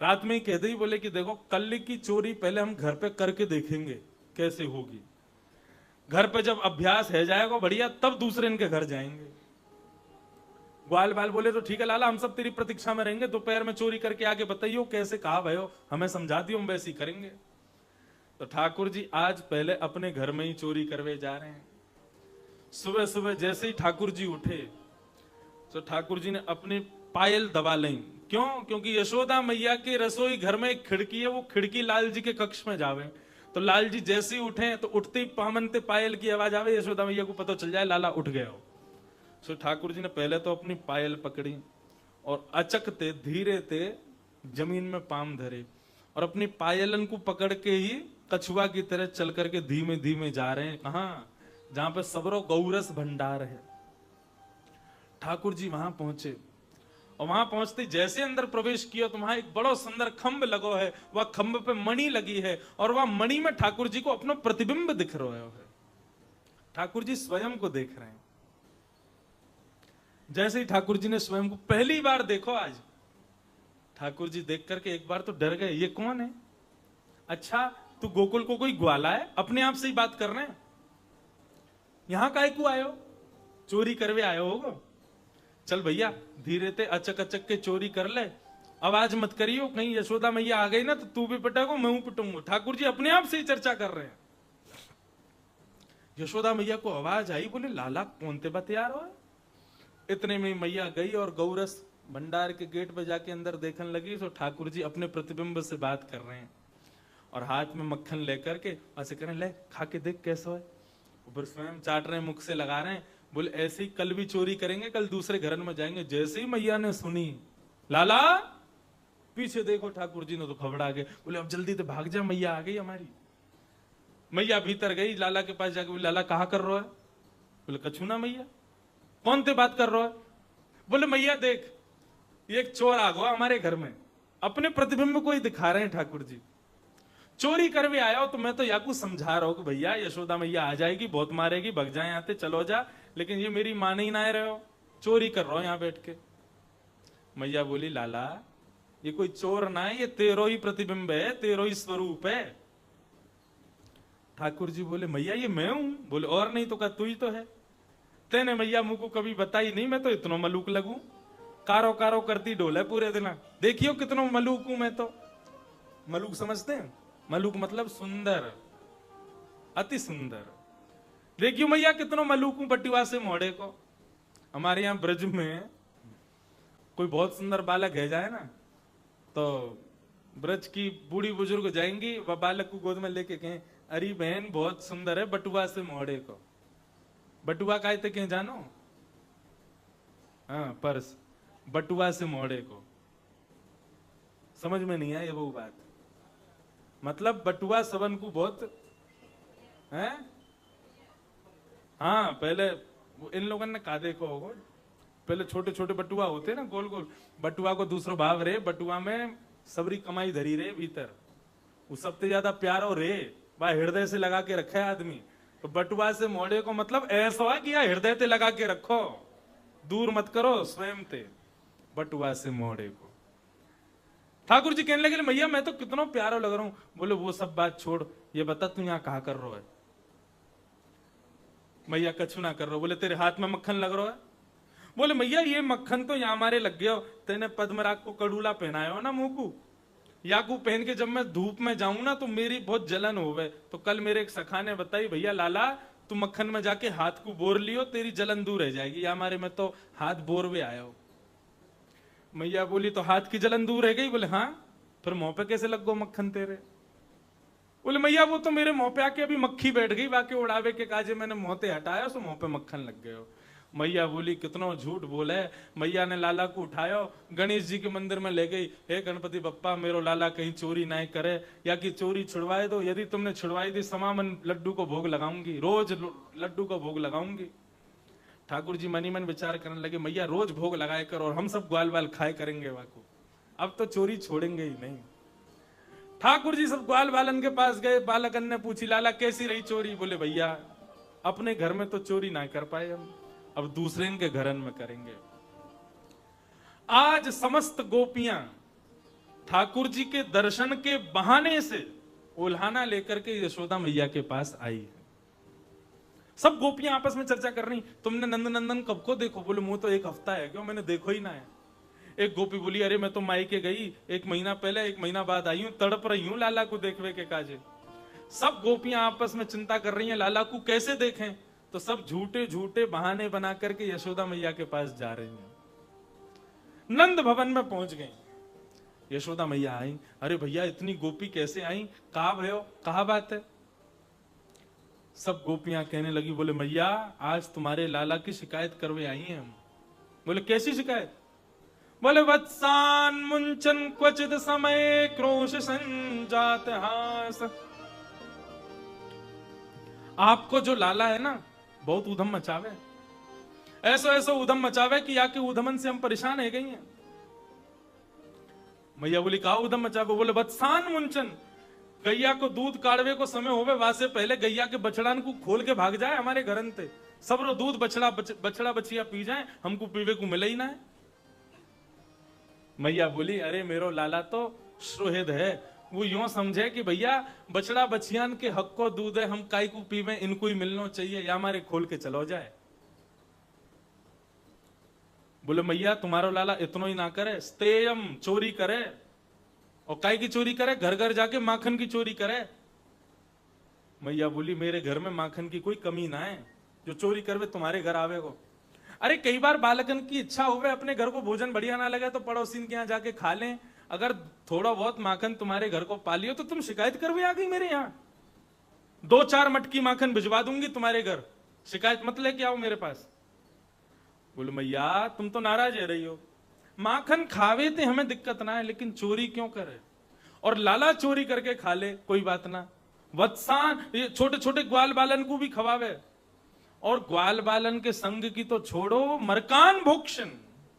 रात में ही कह दे, बोले कि देखो कल की चोरी पहले हम घर पे करके देखेंगे कैसे होगी, घर पे जब अभ्यास है जाएगा बढ़िया तब दूसरे इनके घर जाएंगे। ग्वाल बाल बोले तो ठीक है लाला हम सब तेरी प्रतीक्षा में रहेंगे, दोपहर में चोरी करके आगे बताइयो कैसे कहा भयो, हमें समझा दियो हम वैसे ही करेंगे। तो ठाकुर जी आज पहले अपने घर में ही चोरी करवे जा रहे हैं। सुबह सुबह जैसे ही ठाकुर जी उठे तो ठाकुर जी ने अपनी पायल दबा ली। क्यों? क्योंकि यशोदा मैया के रसोई घर में एक खिड़की है, वो खिड़की लाल जी के कक्ष में जावे, तो लाल जी जैसे ही उठे तो उठते ही पामनते पायल की आवाज आवे, यशोदा मैया को पता चल जाए लाला उठ गया हो। सो ठाकुर जी ने पहले तो अपनी पायल पकड़ी और अचकते धीरे ते जमीन में पाम धरे और अपनी पायलन को पकड़ के ही कछुआ की तरह चल करके धीमे धीमे जा रहे हैं। कहां? जहां पे सबरो गौरस भंडार है। ठाकुर जी वहां पहुंचे और वहां पहुंचते जैसे अंदर प्रवेश किया तो वहां एक बड़ा सुंदर खंभ लगो है, वह खंभ पे मणि लगी है और वह मणि में ठाकुर जी को अपना प्रतिबिंब दिख रहा है। ठाकुर जी स्वयं को देख रहे हैं। जैसे ही ठाकुर जी ने स्वयं को पहली बार देखो आज, ठाकुर जी देख करके एक बार तो डर गए, ये कौन है? अच्छा तू गोकुल को कोई ग्वाला है? अपने आप से ही बात कर रहे हैं। यहां काहे को आयो? चोरी करवे आयो होगा। चल भैया धीरे ते अचक अचक के चोरी कर ले, आवाज मत करियो, कहीं यशोदा मैया आ गई ना तो तू भी पिटेगा मैं पिटूंगा। ठाकुर जी अपने आप से ही चर्चा कर रहे हैं। यशोदा मैया को आवाज आई, बोले लाला कौन ते बतिया रहा है? इतने में मैया गई और गौरस भंडार के गेट पे जाके अंदर देखने लगी तो ठाकुर जी अपने प्रतिबिंब से बात कर रहे हैं और हाथ में मक्खन लेकर के ऐसे करें, ले खा के देख कैसा है। ऊपर स्वयं चाट रहे हैं, मुख से लगा रहे हैं। बोले ऐसे ही कल भी चोरी करेंगे, कल दूसरे घर में जाएंगे। जैसे ही मैया ने सुनी लाला पीछे देखो, ठाकुर जी ने तो घबरा गए। बोले अब जल्दी से भाग जा, मैया आ गई हमारी। मैया भीतर गई, लाला के पास जाके बोले लाला कहा कर रहा है? बोले कछु ना मैया। कौन ते बात कर रहा है? बोले मैया देख ये एक चोर आ गया हमारे घर में, अपने प्रतिबिंब को ही दिखा रहे हैं ठाकुर जी। चोरी करवे आया हो तो मैं तो याकू समझा रहा हूं कि भैया यशोदा मैया आ जाएगी, बहुत मारेगी, भग जाए यहां से, चलो जा। लेकिन ये मेरी मान ही ना रहे हो, चोरी कर रहा हो यहां बैठ के। मैया बोली लाला ये कोई चोर ना है, ये तेरो ही प्रतिबिंब है, तेरो ही स्वरूप है। ठाकुर जी बोले मैया ये मैं हूं? बोले और नहीं तो क्या तू ही तो है। तेने मैया मुझ को कभी बताई नहीं, मैं तो इतना मलूक लगू, कारो कारो करती डोले पूरे दिन। देखियो कितना मलूक हूं मैं तो। मलूक समझते हैं? मलूक मतलब सुंदर, अति सुंदर। देखियो मैया कितना मलूक हूं बटुआ से मोड़े को। हमारे यहां ब्रज में कोई बहुत सुंदर बालक है जाए ना तो ब्रज की बूढ़ी बुजुर्ग जाएंगी, वह बालक को गोद में लेके कहें अरे बहन बहुत सुंदर है बटुआ से मोड़े को। बटुआ काहे थे कहीं जानो? हाँ पर्स, बटुआ से मोड़े को। समझ में नहीं आया वो बात। मतलब बटुआ सबन को बहुत है। हाँ पहले इन लोगों ने कहा देखो होगा, पहले छोटे छोटे बटुआ होते ना गोल गोल, बटुआ को दूसरो भाव रे, बटुआ में सबरी कमाई धरी रे भीतर, वो सबसे ज्यादा प्यारो रे, वह हृदय से लगा के रखे आदमी। तो बटुआ से मोड़े को मतलब ऐसा है कि हृदय से लगा के रखो, दूर मत करो स्वयं ते। बटुआ से मोड़े को ठाकुर जी कहने लगे मैया मैं तो कितना प्यारा लग रहा हूं। बोले वो सब बात छोड़, ये बता तू यहां कहा कर रहा है? मैया कछु ना कर रहा। बोले तेरे हाथ में मक्खन लग रहा है? बोले मैया ये मक्खन तो यहां हमारे लग गया, तेने पद्मराग को कड़ूला पहनाया हो ना मुंह को, या को पहन के जब मैं धूप में जाऊं ना तो मेरी बहुत जलन होवे। तो कल मेरे एक सखा ने बताई भैया लाला तू मक्खन में जाके हाथ को बोर लियो, तेरी जलन दूर रह जाएगी। या हमारे में तो हाथ बोरवे आया हो। मैया बोली तो हाथ की जलन दूर रह गई? बोले हाँ। फिर मुंह पे कैसे लग गो मक्खन तेरे? बोले मैया वो तो मेरे मुंह पे आके अभी मक्खी बैठ गई, बाकी उड़ावे के काजे मैंने मुंह पे हटाया तो मुंह पे मक्खन लग गए हो। मैया बोली कितना झूठ बोले। मैया ने लाला को उठायो, गणेश जी के मंदिर में ले गई। हे गणपति बप्पा मेरो लाला कहीं चोरी ना करे, या कि चोरी छुड़वाए दो, यदि तुमने छुड़वाई दी समामन लड्डू को भोग लगाऊंगी, रोज लड्डू को भोग लगाऊंगी। ठाकुर जी मनी मन विचार करने लगे मैया रोज भोग लगाए कर और हम सब ग्वाल बाल खाए करेंगे वाको, अब तो चोरी छोड़ेंगे ही नहीं। ठाकुर जी सब ग्वाल बालन के पास गए। बालकन ने पूछी लाला कैसी रही चोरी? बोले भैया अपने घर में तो चोरी ना कर पाए हम, अब दूसरे के घरन में करेंगे। आज समस्त गोपियां ठाकुर जी के दर्शन के बहाने से उल्हाना लेकर के यशोदा मैया के पास आई है। सब गोपियां आपस में चर्चा कर रही तुमने नंद नंदन कब को देखो? बोले मुंह तो एक हफ्ता है, क्यों मैंने देखो ही ना है। एक गोपी बोली अरे मैं तो मायके गई 1 महीना पहले, 1 महीना बाद आई हूं, तड़प रही हूं लाला को देखने के काजे। सब गोपियां आपस में चिंता कर रही हैं लाला को कैसे देखें। तो सब झूठे झूठे बहाने बना करके यशोदा मैया के पास जा रही हैं। नंद भवन में पहुंच गई। यशोदा मैया आई, अरे भैया इतनी गोपी कैसे आई, कहा भयो, कहा बात है। सब गोपियां कहने लगी, बोले मैया आज तुम्हारे लाला की शिकायत करवे आई हैं हम। बोले कैसी शिकायत? बोले वत्सान मुंचन क्वचित समय क्रोश संजात हास। आपको जो लाला है ना बहुत उधम मचावे, ऐसा ऐसा उधम मचावे कि आके उधमन से हम परेशान है गई हैं। मैया बोली कहा उधम मचावे? बोले वत्सान मुंचन, गैया को दूध काढ़वे को समय होवे वासे पहले गैया के बछड़ान को खोल के भाग जाए हमारे घरन ते, सब रो दूध बछड़ा बछिया पी जाए, हमको पीवे को मिले ही ना है। मैया बोली अरे मेरो लाला तो सुहृद है, वो यूं समझे कि भैया बछड़ा बछियान के हक को दूध है, हम काई को पीवे, इनको ही मिलना चाहिए या हमारे खोल के चलो जाए। बोले मैया तुम्हारो लाला इतना ही ना करे, स्तेयम चोरी करे, और काय की चोरी करे? घर घर जाके माखन की चोरी करे। मैया बोली मेरे घर में माखन की कोई कमी ना है, जो चोरी करवे तुम्हारे घर आवे को। अरे कई बार बालकन की इच्छा होवे, अपने घर को भोजन बढ़िया ना लगे तो पड़ोसी के यहाँ जाके खा लें, अगर थोड़ा बहुत माखन तुम्हारे घर को पा लियो तो तुम शिकायत करवे आ गई मेरे यहाँ, 2-4 मटकी माखन भिजवा दूंगी तुम्हारे घर, शिकायत मत लेके आओ मेरे पास। बोले मैया तुम तो नाराज है रही हो, माखन खावे थे हमें दिक्कत ना है, लेकिन चोरी क्यों करे? और लाला चोरी करके खा ले कोई बात ना, वत्सान ये छोटे छोटे ग्वाल बालन को भी खवावे, और ग्वाल बालन के संग की तो छोड़ो, मरकान भोक्षण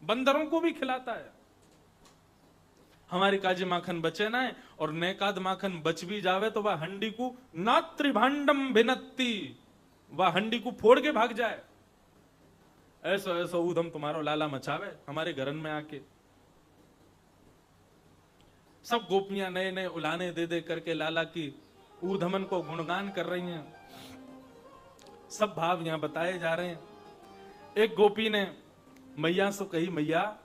बंदरों को भी खिलाता है। हमारी काजी माखन बचे ना है, और नेकाद माखन बच भी जावे तो वह हंडी को नात्रिभांडम भिनत्ती, वह हंडी को फोड़ के भाग जाए। ऐसा ऐसा ऊधम तुम्हारो लाला मचावे हमारे घरन में आके। सब गोपियां नए नए उलाने दे दे करके लाला की ऊधमन को गुणगान कर रही हैं। सब भाव यहां बताए जा रहे हैं। एक गोपी ने मैया से कही, मैया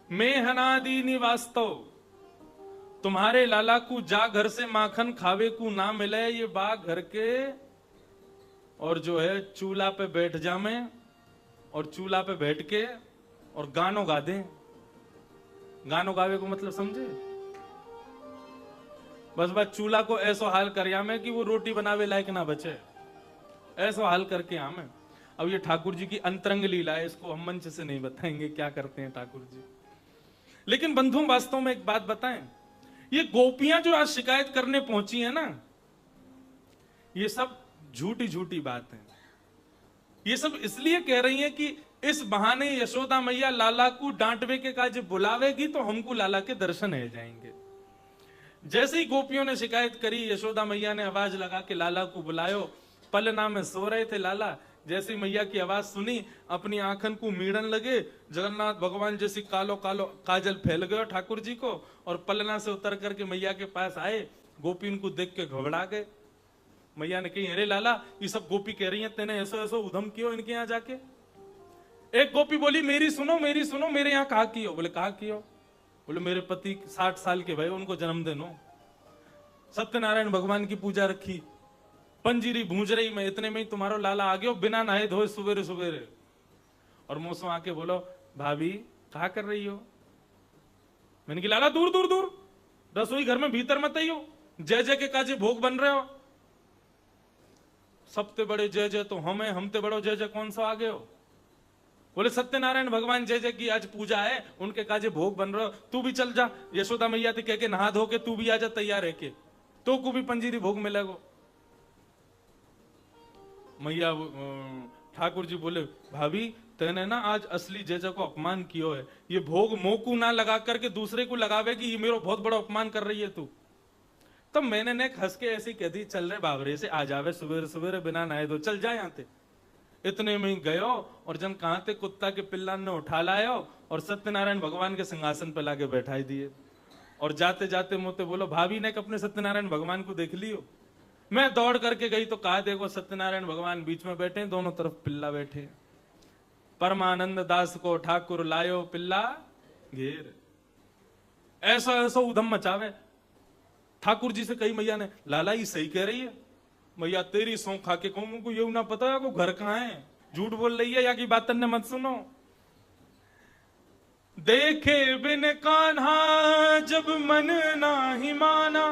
मैं हनादि निवास्तव, तुम्हारे लाला को जा घर से माखन खावे को ना मिले, ये बाग घर के और जो है चूल्हा पे बैठ जामे, और चूल्हा पे बैठ के और गानों गा दे। गानों गावे को मतलब समझे? बस चूल्हा को ऐसा हाल कर यामे कि वो रोटी बनावे लायक ना बचे, ऐसा हाल करके आमे। अब ये ठाकुर जी की अंतरंग लीला है, इसको हम मंच से नहीं बताएंगे क्या करते हैं ठाकुर जी। लेकिन बंधु वास्तव में एक बात बताएं, ये गोपियां जो आज शिकायत करने पहुंची है ना, ये सब झूठी झूठी बात है। ये सब इसलिए कह रही हैं कि इस बहाने यशोदा मैया लाला को डांटवे के काज बुलावेगी तो हमको लाला के दर्शन हो जाएंगे। जैसे ही गोपियों ने शिकायत करी, यशोदा मैया ने आवाज लगा के लाला को बुलायो। पलना में सो रहे थे लाला, जैसे मैया की आवाज सुनी अपनी आंखन को मीड़न लगे, जगन्नाथ भगवान जैसी कालो कालो काजल फैल गयो ठाकुर जी को, और पलना से उतर करके मैया के पास आए। गोपी इनको देख के घबरा गए। मैया ने कही अरे लाला ये सब गोपी कह रही हैं तेने ऐसा ऐसा उधम कियो इनके यहाँ जाके। एक गोपी बोली मेरी सुनो मेरे यहाँ कहा कियो? बोले कहा कियो? बोले मेरे पति 60 साल के भाई, उनको जन्मदिन हो, सत्यनारायण भगवान की पूजा रखी, पंजीरी भूंज रही, मैं इतने में ही तुम्हारा लाला आ गयो बिना नहाए धोए सुबेरे सुबेरे। और मौसम आके बोलो भाभी कहा कर रही हो? मैंने कहा लाला दूर दूर दूर, रसोई घर में भीतर मत आई हो, जय जय के काजे भोग बन रहे हो। सबसे बड़े जय जय तो हम ते बड़ो जय जय कौन सा आ गए हो? बोले सत्यनारायण भगवान जय जय की आज पूजा है, उनके काजे भोग बन रहे हो, तू भी चल जा। यशोदा मैया थी कह के नहा धो के तू भी आ जा तैयार है के, तो को भी पंजीरी भोग मिलेगो। मैया ठाकुर जी बोले भाभी तेने ना आज असली जय जय को अपमान किया है, ये भोग मोकू ना लगा करके दूसरे को लगावेगी, ये मेरा बहुत बड़ा अपमान कर रही है तू। तो मैंने ने हंस के ऐसी कह दी चल रहे बाबरे से आ जावे सुबेरे सुबेरे बिना नहाए दो, चल जा यहाँ ते। इतने में गयो और जन कहां थे कुत्ता के पिल्लान ने उठा लायो और सत्यनारायण भगवान के सिंहासन पे लाके बैठाई दिए। और जाते जाते मुझे बोलो भाभी ने अपने सत्यनारायण भगवान को देख लियो। मैं दौड़ करके गई तो कहा देखो सत्यनारायण भगवान बीच में बैठे, दोनों तरफ पिल्ला बैठे। परमानंद दास को ठाकुर लायो पिल्ला घेर। ऐसा ऐसा उधम मचावे। ठाकुर जी से कही मैया ने लाला ये सही कह रही है। मैया तेरी सौं खा के कहूं को ये ना पता है को घर कहां है, झूठ बोल रही है या की बात ने मत सुनो। देखे बिन कान्हा जब मन नाही माना,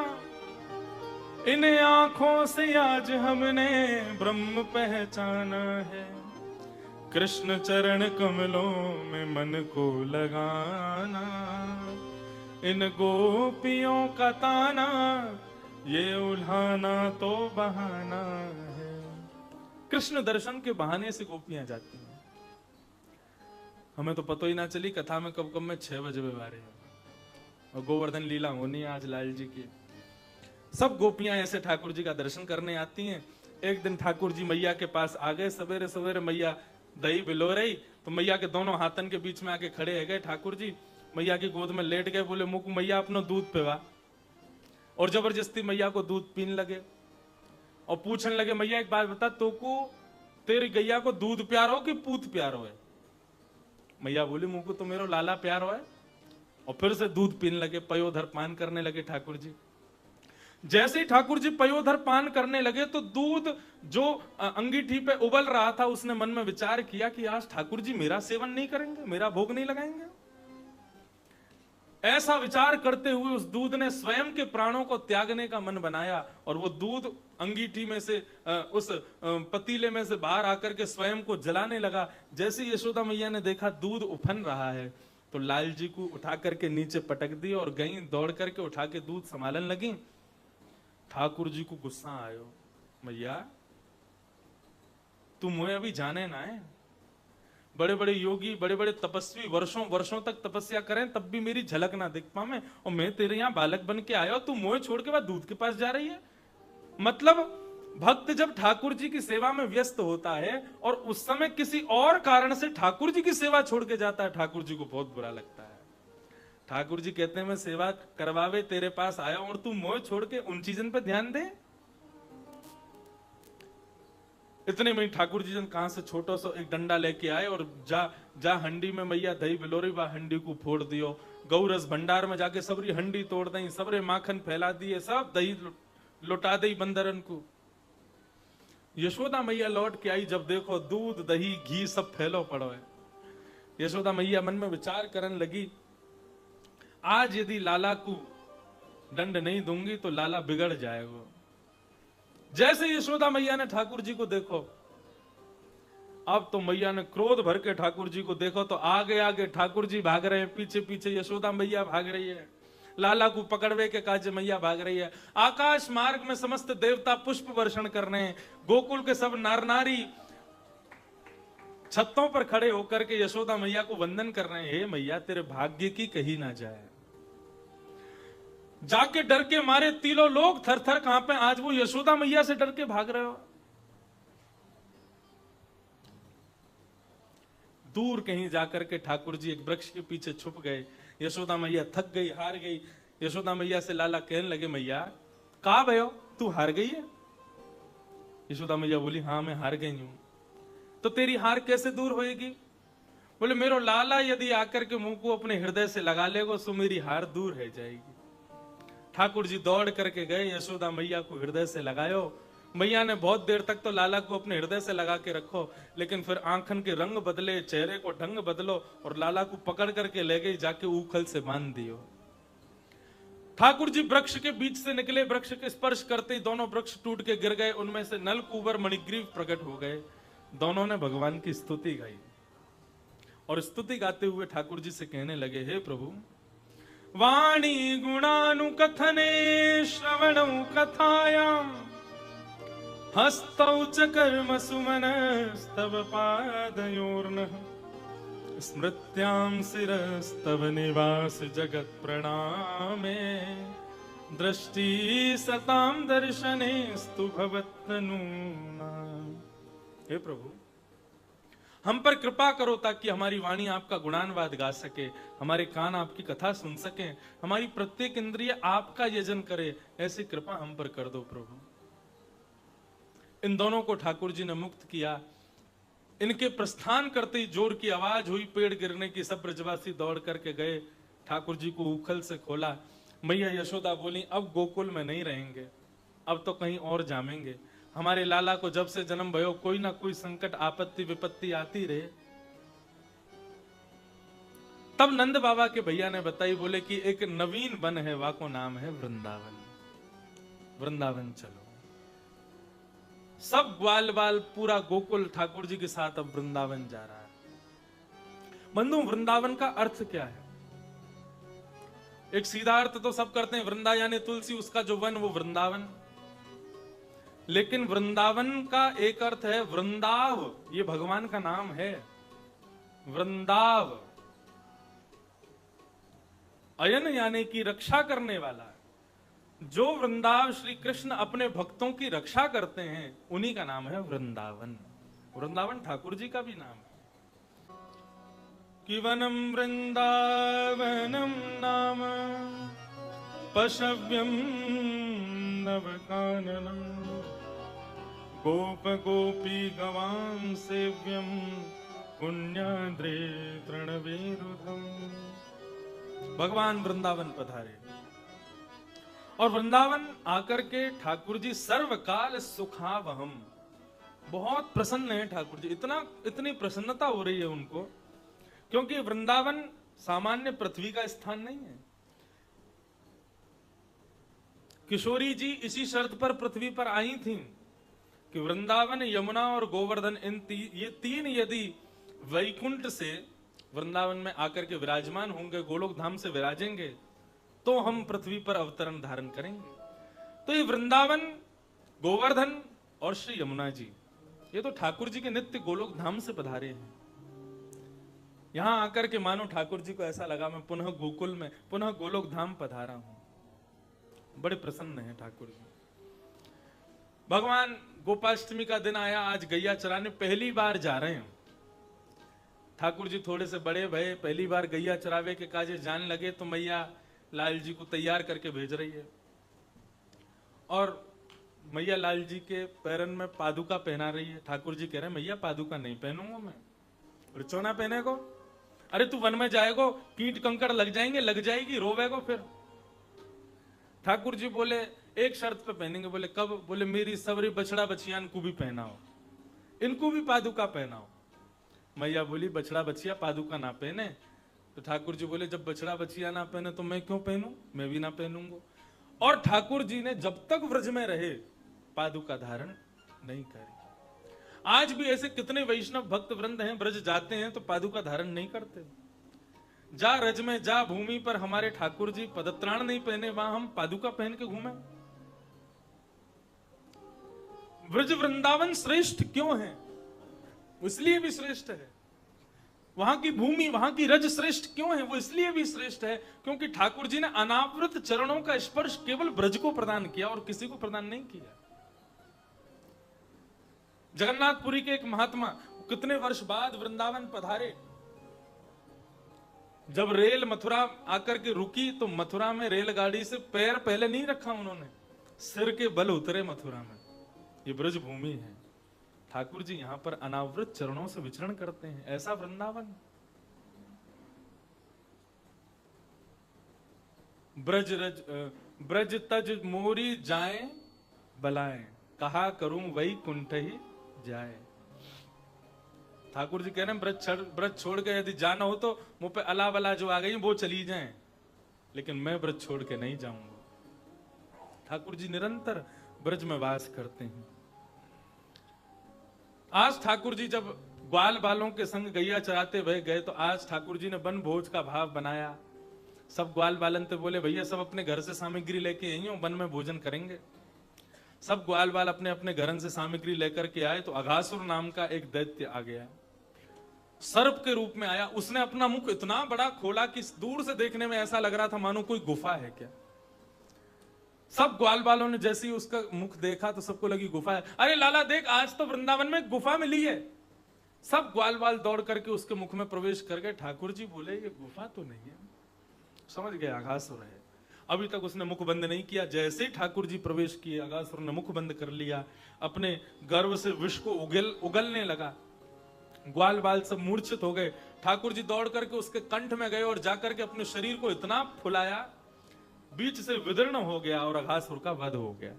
इन आंखों से आज हमने ब्रह्म पहचाना है। कृष्ण चरण कमलों में मन को लगाना, इन गोपियों का ताना ये उल्हाना तो बहाना है। कृष्ण दर्शन के बहाने से गोपियां जाती हैं। हमें तो पता ही ना चली कथा में कब कब में 6 बजे बारे हैं और गोवर्धन लीला होनी है आज लाल जी की। सब गोपियां ऐसे ठाकुर जी का दर्शन करने आती हैं। एक दिन ठाकुर जी मैया के पास आ गए सवेरे सवेरे। मैया दही बिलो रही तो मैया के दोनों हाथन के बीच में आके खड़े है गए ठाकुर जी। मैया की गोद में लेट गए। बोले मुक मैया अपना दूध पिवा। और जबरदस्ती मैया को दूध पीने लगे और पूछने लगे मैया एक बात बता, तो को तेरी गैया को दूध प्यारो कि पूत प्यारो है? मैया बोली मुझको तो मेरा लाला प्यारो है। और फिर से दूध पीने लगे, पयोधर पान करने लगे ठाकुर जी। जैसे ही ठाकुर जी पयोधर पान करने लगे तो दूध जो अंगीठी पे उबल रहा था उसने मन में विचार किया कि आज ठाकुर जी मेरा सेवन नहीं करेंगे, मेरा भोग नहीं लगाएंगे। ऐसा विचार करते हुए उस दूध ने स्वयं के प्राणों को त्यागने का मन बनाया और वो दूध अंगीठी में से उस पतीले में से बाहर आकर के स्वयं को जलाने लगा। जैसे यशोदा मैया ने देखा दूध उफन रहा है तो लाल जी को उठा करके नीचे पटक दी और गई दौड़ करके उठा के दूध संभालने लगी। ठाकुर जी को गुस्सा आयो, मैया तू मुझे अभी जाने ना है। बड़े बड़े योगी बड़े बड़े तपस्वी वर्षों वर्षों तक तपस्या करें तब भी मेरी झलक ना दिख पा मैं, और मैं तेरे यहाँ बालक बन के आया तू मोह छोड़ के बाद दूध के पास जा रही है। मतलब भक्त जब ठाकुर जी की सेवा में व्यस्त होता है और उस समय किसी और कारण से ठाकुर जी की सेवा छोड़ के जाता है, ठाकुर जी को बहुत बुरा लगता है। ठाकुर जी कहते हैं मैं सेवा करवावे तेरे पास आया और तू मोह छोड़ के उन चीजों पर ध्यान दे। इतने में ठाकुर जी जन कहां से छोटा सा एक डंडा लेके आए और जा हंडी में मैया दही बिलोरी बा हंडी को फोड़ दियो। गौरस भंडार में जाके सबरी हंडी तोड़ दी, सबरे माखन फैला दिए, सब दही लुटा दी बंदरन को। यशोदा मैया लौट के आई, जब देखो दूध दही घी सब फैलो पड़ो है। यशोदा मैया मन में विचार करने लगी आज यदि लाला को दंड नहीं दूंगी तो लाला बिगड़ जाएगा। जैसे यशोदा मैया ने ठाकुर जी को देखो, अब तो मैया ने क्रोध भर के ठाकुर जी को देखो तो आगे आगे ठाकुर जी भाग रहे हैं, पीछे पीछे यशोदा मैया भाग रही है। लाला को पकड़वे के काज मैया भाग रही है। आकाश मार्ग में समस्त देवता पुष्प वर्षण कर रहे हैं। गोकुल के सब नार नारी छतों पर खड़े होकर के यशोदा मैया को वंदन कर रहे हैं। हे मैया तेरे भाग्य की कही ना जाए। जाके डर के मारे तीनों लोग थर थर कांपे। आज वो यशोदा मैया से डर के भाग रहे हो। दूर कहीं जाकर के ठाकुर जी एक वृक्ष के पीछे छुप गए। यशोदा मैया थक गई, हार गई। यशोदा मैया से लाला कहने लगे मैया कहा भयो तू हार गई है? यशोदा मैया बोली हाँ मैं हार गई हूं। तो तेरी हार कैसे दूर होएगी? बोले मेरो लाला यदि आकर के मुंह को अपने हृदय से लगा लेगा तो मेरी हार दूर है जाएगी। ठाकुर जी दौड़ करके गए, यशोदा मैया को हृदय से लगायो। मैया ने बहुत देर तक तो लाला को अपने हृदय से लगा के रखो, लेकिन फिर आंखन के रंग बदले, चेहरे को ढंग बदलो और लाला को पकड़ करके ले गई, जाके ऊखल से बांध दियो। ठाकुर जी वृक्ष के बीच से निकले, वृक्ष के स्पर्श करते ही दोनों वृक्ष टूट के गिर गए। उनमें से नलकूबर मणिग्रीव प्रकट हो गए। दोनों ने भगवान की स्तुति गाई और स्तुति गाते हुए ठाकुर जी से कहने लगे हे प्रभु वाणी गुणानुकथने श्रवणौ कथायां हस्तौ च कर्म सुमनस्तव पादयोर्नः स्मृत्यां शिरस्तव निवास जगत प्रणामे दृष्टि सतां दर्शनेस्तु भवत्तनूनां। हे प्रभु हम पर कृपा करो ताकि हमारी वाणी आपका गुणानवाद गा सके, हमारे कान आपकी कथा सुन सके, हमारी प्रत्येक इंद्रिय आपका यजन करे। ऐसी कृपा हम पर कर दो प्रभु। इन दोनों को ठाकुर जी ने मुक्त किया। इनके प्रस्थान करते ही जोर की आवाज हुई, पेड़ गिरने की। सब ब्रजवासी दौड़ करके गए, ठाकुर जी को उखल से खोला। मैया यशोदा बोली अब गोकुल में नहीं रहेंगे, अब तो कहीं और जामेंगे। हमारे लाला को जब से जन्म भयो कोई ना कोई संकट आपत्ति विपत्ति आती रहे। तब नंद बाबा के भैया ने बताई, बोले कि एक नवीन वन है, वहां को नाम है वृंदावन, वृंदावन चलो। सब ग्वाल बाल पूरा गोकुल ठाकुर जी के साथ अब वृंदावन जा रहा है। बंधु, वृंदावन का अर्थ क्या है? एक सीधा अर्थ तो सब करते हैं, वृंदा यानी तुलसी, उसका जो वन वो वृंदावन। लेकिन वृंदावन का एक अर्थ है वृंदाव, ये भगवान का नाम है वृंदाव। अयन यानी कि रक्षा करने वाला। जो वृंदाव श्री कृष्ण अपने भक्तों की रक्षा करते हैं उन्हीं का नाम है वृंदावन। वृंदावन ठाकुर जी का भी नाम है। कि वनम वृंदावनम नाम पशव्यम नवकाननम गोप गोपी गवां सेव्यम पुण्याद्रे तृणवेरुधम। भगवान वृंदावन पधारे और वृंदावन आकर के ठाकुर जी सर्वकाल सुखावहम, बहुत प्रसन्न है ठाकुर जी। इतनी प्रसन्नता हो रही है उनको, क्योंकि वृंदावन सामान्य पृथ्वी का स्थान नहीं है। किशोरी जी इसी शर्त पर पृथ्वी पर आई थीं कि वृंदावन, यमुना और गोवर्धन, ये तीन यदि वैकुंठ से वृंदावन में आकर के विराजमान होंगे, गोलोक धाम से विराजेंगे, तो हम पृथ्वी पर अवतरण धारण करेंगे। तो ये वृंदावन, गोवर्धन और श्री यमुना जी, ये तो ठाकुर जी के नित्य गोलोक धाम से पधारे हैं। यहां आकर के मानो ठाकुर जी को ऐसा लगा मैं पुनः गोकुल में, पुनः गोलोक धाम पधारा हूं। बड़े प्रसन्न हैं ठाकुर जी। भगवान गोपाष्टमी का दिन आया, आज गैया चराने पहली बार जा रहे हैं। ठाकुर जी थोड़े से बड़े भये, पहली बार गैया चरावे के काजे जान लगे, तो मैया लाल जी को तैयार करके भेज रही है और मैया लाल जी के पैरन में पादुका पहना रही है। ठाकुर जी कह रहे हैं मैया पादुका नहीं पहनूंगा मैं, रिचोना पहने को। अरे तू वन में जाएगो, कीट कंकड़ लग जाएंगे, लग जाएगी, रोवेगो फिर। ठाकुर जी बोले एक शर्त पे पहनेंगे। बोले कब? बोले मेरी सबरी बछड़ा बछियान को भी पहनाओ, इनको भी पादुका पहनाओ। मैया बोली बछड़ा बछिया पादुका ना पहने। तो ठाकुर जी बोले जब बछड़ा बछिया ना पहने तो मैं क्यों पहनूं, मैं भी ना पहनूंगा। और ठाकुर जी ने जब तक व्रज में रहे पादुका धारण नहीं करी। आज भी ऐसे कितने वैष्णव भक्त वृंद हैं, ब्रज जाते हैं तो पादुका धारण नहीं करते। जा रज में, जा भूमि पर हमारे ठाकुर जी पदत्राण नहीं पहने, वहां हम पादुका पहन के घूमे। ब्रज वृंदावन श्रेष्ठ क्यों है? इसलिए भी श्रेष्ठ है। वहां की भूमि, वहां की रज श्रेष्ठ क्यों है? वो इसलिए भी श्रेष्ठ है क्योंकि ठाकुर जी ने अनावृत चरणों का स्पर्श केवल ब्रज को प्रदान किया और किसी को प्रदान नहीं किया। जगन्नाथपुरी के एक महात्मा कितने वर्ष बाद वृंदावन पधारे। जब रेल मथुरा आकर के रुकी तो मथुरा में रेलगाड़ी से पैर पहले नहीं रखा उन्होंने, सिर के बल उतरे मथुरा में। ये ब्रज भूमि है। ठाकुर जी यहां पर अनावृत चरणों से विचरण करते हैं। ऐसा वृंदावन। ब्रज तज मोरी जाए बलाए, कहा करूं वही कुंठ ही जाए। ठाकुर जी कह रहे हैं ब्रज छोड़ के यदि जाना हो तो मुंह पे अला बला जो आ गई वो चली जाएं, लेकिन मैं ब्रज छोड़ के नहीं जाऊंगा। ठाकुर जी निरंतर ब्रज में वास करते हैं। आज ठाकुर जी जब ग्वाल बालों के संग गैया चराते हुए गए तो आज ठाकुर जी ने वन भोज का भाव बनाया। सब ग्वाल बालन तो बोले भैया सब अपने घर से सामग्री लेके आई हो, वन में भोजन करेंगे। सब ग्वाल बाल अपने अपने घरन से सामग्री लेकर के आए तो अघासुर नाम का एक दैत्य आ गया, सर्प के रूप में आया। उसने अपना मुख इतना बड़ा खोला कि दूर से देखने में ऐसा लग रहा था मानो कोई गुफा है क्या। सब ग्वाल बालों ने जैसे ही उसका मुख देखा तो सबको लगी गुफा है। अरे लाला देख, आज तो वृंदावन में गुफा मिली है। सब ग्वाल बाल दौड़ करके उसके मुख में प्रवेश कर गए। ठाकुर जी बोले ये गुफा तो नहीं है। समझ गए अघासुर है। अभी तक उसने मुख बंद नहीं किया। जैसे ही ठाकुर जी प्रवेश किए अघासुर ने मुख बंद कर लिया, अपने गर्व से विष को उगलने लगा। ग्वाल बाल सब मूर्छित हो गए। ठाकुर जी दौड़ करके उसके कंठ में गए और जाकर के अपने शरीर को इतना फुलाया बीच से विदीर्ण हो गया और अघासुर का वध हो गया।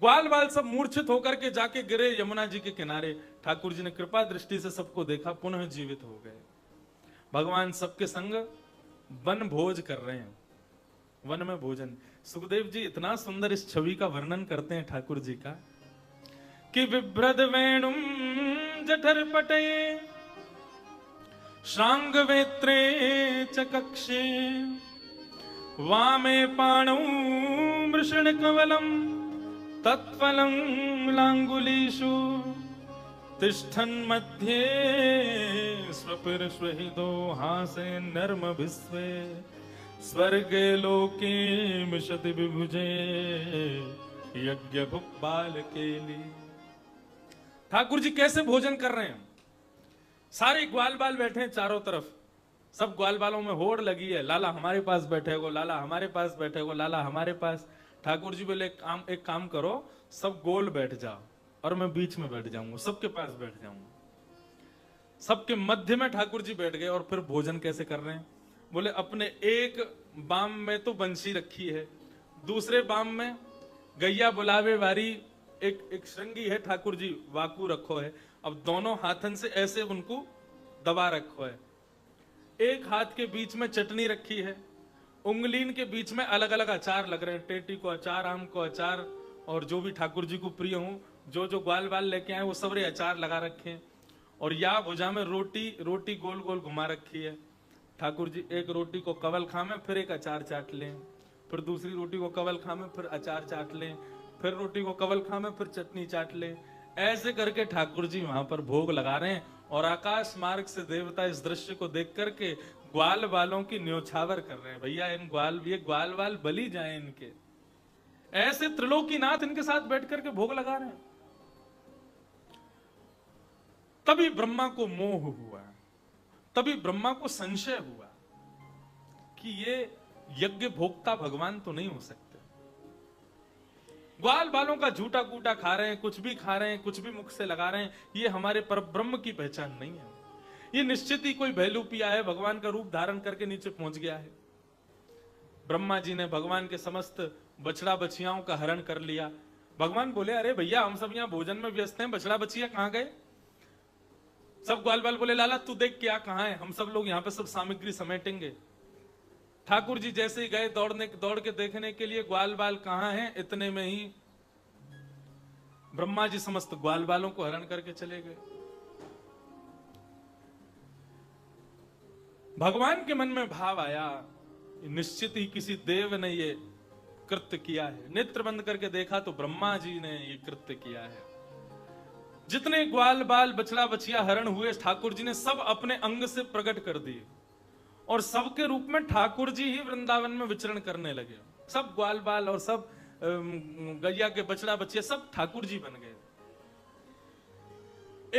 ग्वाल बाल सब मूर्छित होकर के जाके गिरे यमुना जी के किनारे। ठाकुर जी ने कृपा दृष्टि से सबको देखा, पुनः जीवित हो गए। भगवान सबके संग वन भोज कर रहे हैं, वन में भोजन। सुखदेव जी इतना सुंदर इस छवि का वर्णन करते हैं ठाकुर जी का कि विभ्रद वेणुम जठर पटे श्रांग वेत्रे च कक्षे वामे पाणौ मृषण कवलम तत्फलं लांगुलीषु तिष्ठन् मध्ये स्वपिर्ष्वहितो हासे नर्म विश्वे स्वर्गे लोके मिषति विभुजे यज्ञ भुक्बाल केली। ठाकुर जी कैसे भोजन कर रहे हैं? सारे ग्वाल बाल बैठे हैं चारों तरफ, सब ग्वाल बालों में होड़ लगी है, लाला हमारे पास बैठेगो, लाला हमारे पास बैठेगो, लाला हमारे पास। ठाकुर जी बोले एक काम करो, सब गोल बैठ जाओ और मैं बीच में बैठ जाऊंगा, सबके पास बैठ जाऊंगा। सबके मध्य में ठाकुर जी बैठ गए। और फिर भोजन कैसे कर रहे हैं? बोले अपने एक बाम में तो बंसी रखी है, दूसरे बाम में गैया बुलावे वारी एक श्रृंगी है, ठाकुर जी वाकू रखो है। अब दोनों हाथन से ऐसे उनको दबा रखो है। एक हाथ के बीच में चटनी रखी है, उंगलीन के बीच में अलग अलग अचार लग रहे हैं, टेटी को अचार, आम को अचार, और जो भी ठाकुर जी को प्रिय हो, जो जो ग्वाल बाल लेके आए वो सबरे अचार लगा रखे हैं। और या भुजा में रोटी गोल गोल घुमा रखी है। ठाकुर जी एक रोटी को कवल खामे, फिर एक अचार चाट लें, फिर दूसरी रोटी को कवल खामे, फिर अचार चाट लें, फिर रोटी को कवल खामे, फिर चटनी चाट लें। ऐसे करके ठाकुर जी वहां पर भोग लगा रहे हैं। और आकाश मार्ग से देवता इस दृश्य को देख करके ग्वाल बालों की न्योछावर कर रहे हैं, भैया ये ग्वाल बाल बलि जाए इनके। ऐसे त्रिलोकीनाथ इनके साथ बैठ करके भोग लगा रहे हैं। तभी ब्रह्मा को मोह हुआ, तभी ब्रह्मा को संशय हुआ कि ये यज्ञ भोक्ता भगवान तो नहीं हो सकते। ग्वाल बालों का झूठा कूटा खा रहे हैं, कुछ भी खा रहे हैं, कुछ भी मुख से लगा रहे हैं, ये हमारे परब्रह्म की पहचान नहीं है। ये निश्चित ही कोई भैलू पिया है, भगवान का रूप धारण करके नीचे पहुंच गया है। ब्रह्मा जी ने भगवान के समस्त बछड़ा बछियाओं का हरण कर लिया। भगवान बोले अरे भैया हम सब यहाँ भोजन में व्यस्त हैं, बछड़ा बछिया कहाँ गए? सब ग्वाल बाल बोले लाला तू देख क्या कहाँ है, हम सब लोग यहाँ पे सब सामग्री समेटेंगे। ठाकुर जी जैसे ही गए दौड़ के देखने के लिए ग्वाल बाल कहाँ हैं, इतने में ही ब्रह्मा जी समस्त ग्वाल बालों को हरण करके चले गए। भगवान के मन में भाव आया, निश्चित ही किसी देव ने ये कृत्य किया है। नेत्र बंद करके देखा तो ब्रह्मा जी ने ये कृत्य किया है। जितने ग्वाल बाल बछड़ा बछिया हरण हुए ठाकुर जी ने सब अपने अंग से प्रकट कर दिए, और सबके रूप में ठाकुर जी ही वृंदावन में विचरण करने लगे। सब ग्वाल बाल और सब गैया के बछड़ा बछिया सब ठाकुर जी बन गए।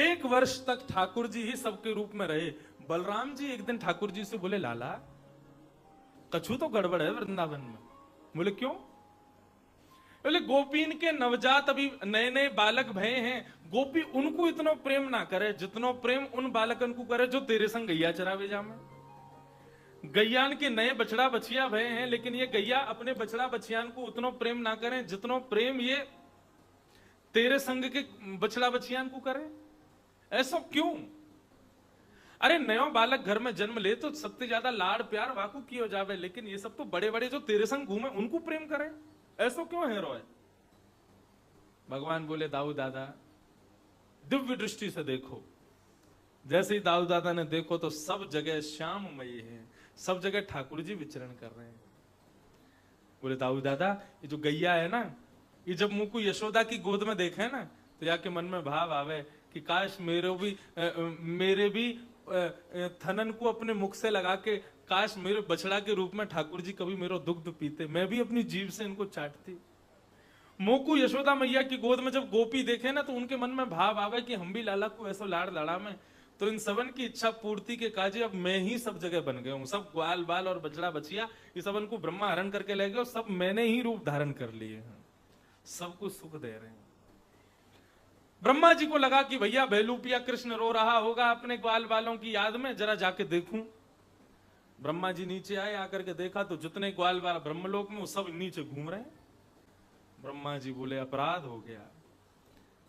1 वर्ष तक ठाकुर जी ही सबके रूप में रहे। बलराम जी एक दिन ठाकुर जी से बोले लाला कछु तो गड़बड़ है वृंदावन में। बोले क्यों? बोले गोपीन के नवजात अभी नए नए बालक भय हैं, गोपी उनको इतना प्रेम ना करे जितनो प्रेम उन बालकन को करे जो तेरे संग गैया चरावे जामे। गैयान के नए बछड़ा बछिया भय हैं, लेकिन ये गैया अपने बछड़ा बछियान को उतना प्रेम ना करें जितनो प्रेम ये तेरे संग के बछड़ा बछियान को करे। ऐसा क्यों? अरे नयो बालक घर में जन्म ले तो सबसे ज्यादा लाड़ प्यार वाकू की हो जावे, लेकिन ये सब तो बड़े बड़े जो तेरे संग घूमे उनको प्रेम करे, ऐसा क्यों है रोए? भगवान बोले दाऊ दादा दिव्य दृष्टि से देखो। जैसे ही दाऊ दादा ने देखो तो सब जगह श्याममयी है, सब जगह ठाकुर जी विचरण कर रहे हैं। बोले दाऊ दादा ये जो गैया है ना, ये जब मुंह को यशोदा की गोद में देखे ना तो जाके मन में भाव आवे कि काश मेरे भी थनन को अपने मुख से लगा के काश मेरे बछड़ा के रूप में ठाकुर जी कभी मेरा दुग्ध पीते, मैं भी अपनी जीभ से इनको चाटती। मोकू यशोदा मैया की गोद में जब गोपी देखे ना तो उनके मन में भाव आवे कि हम भी लाला को ऐसा लाड़ लड़ा में। तो इन सबन की इच्छा पूर्ति के काजे अब मैं ही सब जगह बन गया हूं। सब ग्वाल बाल और बछड़ा बछिया ये सबन को ब्रह्मा हरण करके ले गए, सब मैंने ही रूप धारण कर लिए हैं, सबको सुख दे रहे हैं। ब्रह्मा जी को लगा कि भैया बेलूपिया कृष्ण रो रहा होगा अपने ग्वाल बालों की याद में, जरा जाके देखूं। ब्रह्मा जी नीचे आए, आकर के देखा तो जितने ग्वाल बाल ब्रह्मलोक में वो सब नीचे घूम रहे हैं। ब्रह्मा जी बोले अपराध हो गया।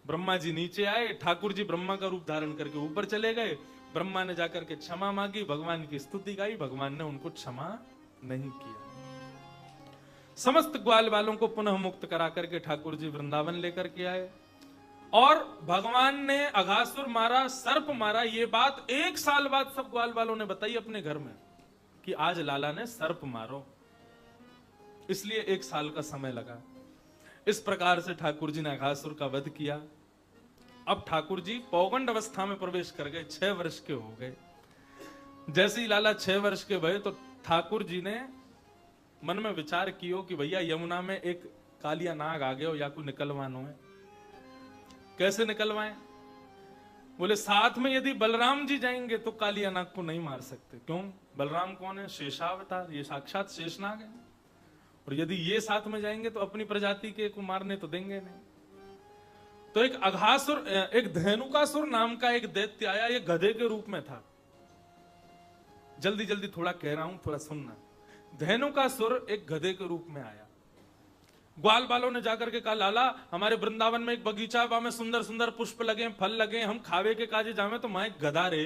ब्रह्मा जी नीचे आए, ठाकुर जी ब्रह्मा का रूप धारण करके ऊपर चले गए। ब्रह्मा ने जाकर के क्षमा मांगी, भगवान की स्तुति गाई, भगवान ने उनको क्षमा नहीं किया। समस्त ग्वाल वालों को पुनः मुक्त करा करके ठाकुर जी वृंदावन लेकर के आए और भगवान ने अघासुर मारा, सर्प मारा। ये बात 1 साल बाद सब ग्वाल वालों ने बताई अपने घर में कि आज लाला ने सर्प मारो, इसलिए 1 साल का समय लगा। इस प्रकार से ठाकुर जी ने अघासुर का वध किया। अब ठाकुर जी पौगंड अवस्था में प्रवेश कर गए, 6 वर्ष के हो गए। जैसे ही लाला 6 वर्ष के भये तो ठाकुर जी ने मन में विचार कियो कि भैया यमुना में एक कालिया नाग आ गया या को निकलवानो है। कैसे निकलवाएं? बोले साथ में यदि बलराम जी जाएंगे तो कालिया नाग को नहीं मार सकते। क्यों? बलराम कौन है? शेषावतार, ये साक्षात शेषनाग है। और यदि ये साथ में जाएंगे तो अपनी प्रजाति के को मारने तो देंगे नहीं। तो एक अघासुर, एक धेनुकासुर नाम का एक दैत्य आया। ये गधे के रूप में था। जल्दी जल्दी थोड़ा कह रहा हूं, थोड़ा सुनना। धेनुकासुर एक गधे के रूप में आया। ग्वाल वालों ने जाकर के कहा, लाला हमारे वृंदावन में एक बगीचा बा में सुंदर सुंदर पुष्प लगे, फल लगे, हम खावे के काजे जावे तो माए गधा रे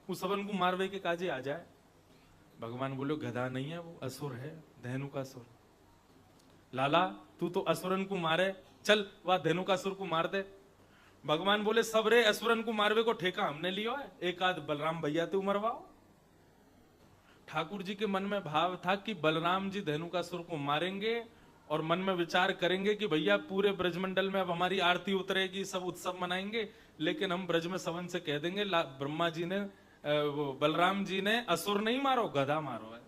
उस सबन को मारवे के काजे आ जाए। भगवान बोलो गधा नहीं है, वो असुर है, धेनुकासुर। लाला तू तो असुरन को मारे, चल वह धेनुकासुर को मार दे। भगवान बोले सब रे असुरन को मारवे को ठेका हमने लियो है, एक आध बलराम भैया ते मरवाओ। ठाकुर जी के मन में भाव था कि बलराम जी धेनुकासुर को मारेंगे और मन में विचार करेंगे कि भैया पूरे ब्रजमंडल में अब हमारी आरती उतरेगी, सब उत्सव मनाएंगे, लेकिन हम ब्रज में सवन से कह देंगे ब्रह्मा जी ने वो बलराम जी ने असुर नहीं मारो, गधा मारो है।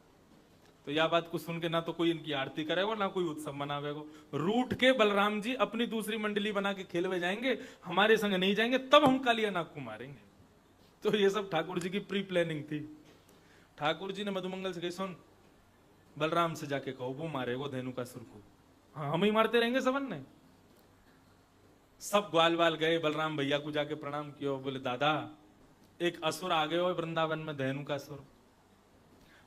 तो यह बात को सुन के ना तो कोई इनकी आरती करेगा ना कोई उत्सव मनावेगा। रूठ के बलराम जी अपनी दूसरी मंडली बना के खेलवे जाएंगे, हमारे संग नहीं जाएंगे, तब हम कालिया नाग को मारेंगे। तो ये सब ठाकुर जी की प्री प्लानिंग थी। ठाकुर जी ने मधुमंगल से कही, सुन बलराम से जाके कहो वो मारेगा धेनुकासुर को। हाँ हम ही मारते रहेंगे सबन ने। सब ग्वाल वाल गए, बलराम भैया को जाके प्रणाम किया। बोले दादा एक असुर आ गए हो वृंदावन में, धेनुकासुर।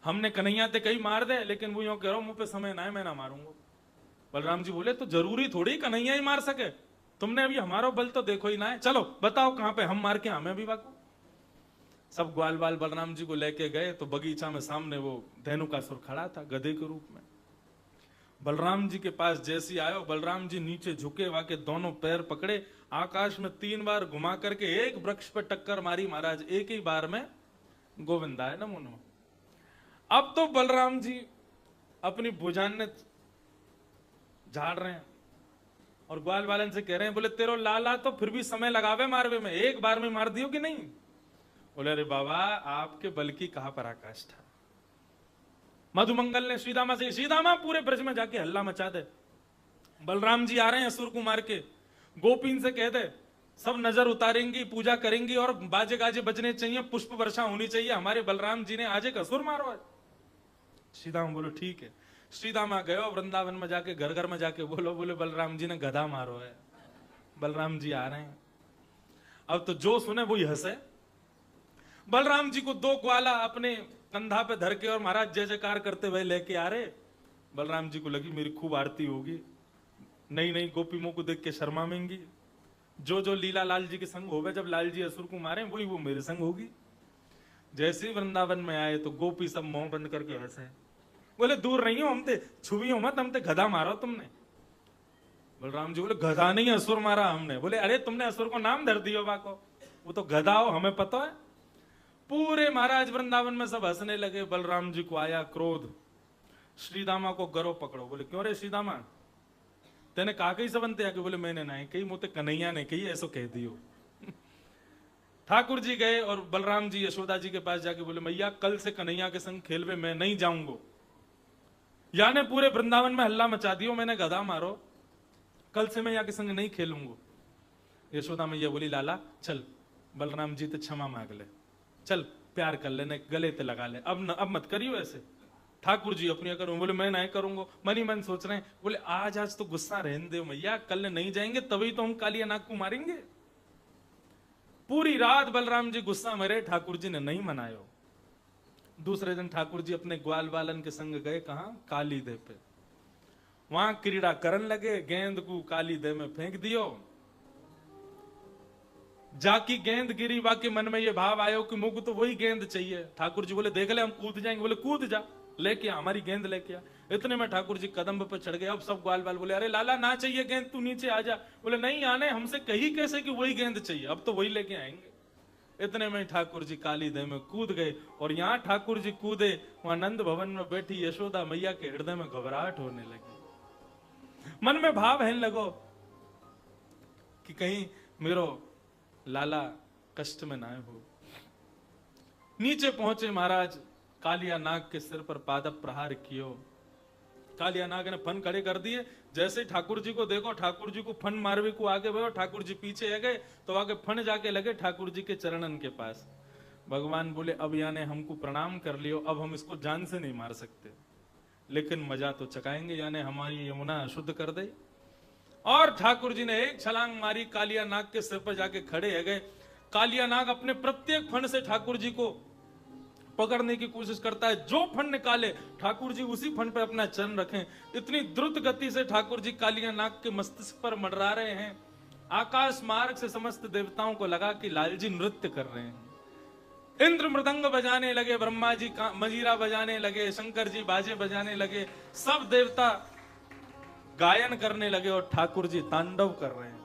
हमने कन्हैया ते कहीं मार दे, लेकिन वो यूं कह रहा हूं मुंह पे समय ना है, मैं ना मारूंगा। बलराम जी बोले तो जरूरी थोड़ी कन्हैया ही मार सके, तुमने अभी हमारा बल तो देखो ही ना है, चलो बताओ कहां पे, हम मार के हमें भी बाको। सब ग्वाल बाल बलराम जी को लेके गए तो बगीचा में सामने वो धेनुकासुर खड़ा था गधे के रूप में। बलराम जी के पास जैसी आयो, बलराम जी नीचे झुके, वाके दोनों पैर पकड़े, आकाश में 3 बार घुमा करके एक वृक्ष पे टक्कर मारी महाराज, एक ही बार में गोविंदा है नमो नमः। अब तो बलराम जी अपनी भुजान ने झाड़ रहे हैं और ग्वाल वालन से कह रहे हैं, बोले तेरो लाला तो फिर भी समय लगावे मारवे में, एक बार में मार दियो कि नहीं? बोले अरे बाबा आपके बल की कहां पराकाष्ठा। मधुमंगल ने श्रीदामा से, श्रीदामा पूरे ब्रज में जाके हल्ला मचा दे, बलराम जी आ रहे हैं असुर को मार के। गोपीन से कह दे सब नजर उतारेंगी, पूजा करेंगी और बाजे गाजे बजने चाहिए, पुष्प वर्षा होनी चाहिए, हमारे बलराम जी ने आज एक असुर मारो है। श्रीदामा बोलो ठीक है। श्रीदामा गए वृंदावन में जाके घर घर में जाके बोले बलराम जी ने गधा मारो है, बलराम जी आ रहे हैं। अब तो जो सुने वही हंसे। बलराम जी को 2 ग्वाला अपने कंधा पे धर के और महाराज जय जयकार करते हुए लेके आ रहे। बलराम जी को लगी मेरी खूब आरती होगी, नई नई गोपीमों को देख के शर्माएंगी, जो जो लीला लाल जी के संग होवे, जब लाल जी असुर को मारे वही वो मेरे संग होगी। जैसे ही वृंदावन में आए तो गोपी सब मुंह बंद करके हंसे, बोले दूर नहीं हो, हम ते छुई हो मत, हम ते गधा मारो तुमने। बलराम जी बोले गधा नहीं असुर मारा हमने। बोले अरे तुमने असुर को नाम धर दियो बाको, वो तो गधा हो हमें पता है। पूरे महाराज वृंदावन में सब हंसने लगे। बलराम जी को आया क्रोध, श्रीदामा को गरो पकड़ो। बोले क्यों रे श्रीदामा, तेने कहा कही सबनते आके? बोले मैंने नहीं कही, मुझे कन्हैया ने कही, ऐसो कह दियो। ठाकुर जी गए और बलराम जी यशोदा जी के पास जाके बोले मैया कल से कन्हैया के संग खेलवे मैं नहीं जाऊंगा, याने पूरे वृंदावन में हल्ला मचा दियो मैंने गधा मारो, कल से मैं यहाँ के संग नहीं खेलूंगा। यशोदा मैया बोली लाला चल बलराम जी तो क्षमा मांग ले, चल प्यार कर लेने, गले ते लगा ले, अब मत करियो ऐसे। ठाकुर जी अपनी करूं। बोले मैं नहीं करूंगा। मन ही मन सोच रहे हैं, बोले आज तो गुस्सा रहने दो मैया, कल नहीं जाएंगे तभी तो हम कालिया नाग को मारेंगे। पूरी रात बलराम जी गुस्सा में रहे, ठाकुर जी ने नहीं मनायो। दूसरे दिन ठाकुर जी अपने ग्वाल बालन के संग गए कहा, काली दे पे, वहां क्रीड़ा करन लगे, गेंद को काली दे में फेंक दियो, जाकी गेंद गिरी, बाकी मन में ये भाव आयो कि मुझको तो वही गेंद चाहिए। ठाकुर जी बोले देख ले हम कूद जाएंगे। बोले कूद जा, लेके आ हमारी गेंद लेके आ। इतने में ठाकुर जी कदम पे चढ़ गए। अब सब ग्वाल बाल बोले अरे लाला ना चाहिए गेंद, तू नीचे आ जा। बोले नहीं आने, हमसे कही कैसे कि वही गेंद चाहिए, अब तो वही लेके आएंगे। इतने में ठाकुर जी काली देह में कूद गए। और यहाँ ठाकुर जी कूदे, वहां नंद भवन में बैठी यशोदा मैया के हृदय में घबराहट होने लगी। मन में भाव है लगो कि कहीं मेरो लाला कष्ट में ना हो। नीचे पहुंचे महाराज, कालिया नाग के सिर पर पादप प्रहार कियो। कालिया नाग ने फन खड़े कर दिए। जैसे ठाकुर जी को देखो, ठाकुर जी को फन मारवे को आगे बढ़ो, ठाकुर जी पीछे आ गए तो आगे फन जाके लगे ठाकुर जी के चरणन के पास। भगवान बोले अब याने हमको प्रणाम कर लियो, अब हम इसको जान से नहीं मार सकते, लेकिन मजा तो चकाएंगे, यानी हमारी यमुना अशुद्ध कर दे। और ठाकुर जी ने एक छलांग मारी, कालिया नाग के सिर पर जाके खड़े है गए। कालिया नाग अपने प्रत्येक फन से ठाकुर जी को पकड़ने की कोशिश करता है। जो फन निकाले ठाकुर जी उसी फन पर अपना चरण रखें। इतनी द्रुत गति से ठाकुर जी कालिया नाग के मस्तिष्क पर मंडरा रहे हैं। आकाश मार्ग से समस्त देवताओं को लगा कि लालजी नृत्य कर रहे हैं। इंद्र मृदंग बजाने लगे, ब्रह्मा जी मजीरा बजाने लगे, शंकर जी बाजे बजाने लगे, सब देवता गायन करने लगे और ठाकुर जी तांडव कर रहे हैं।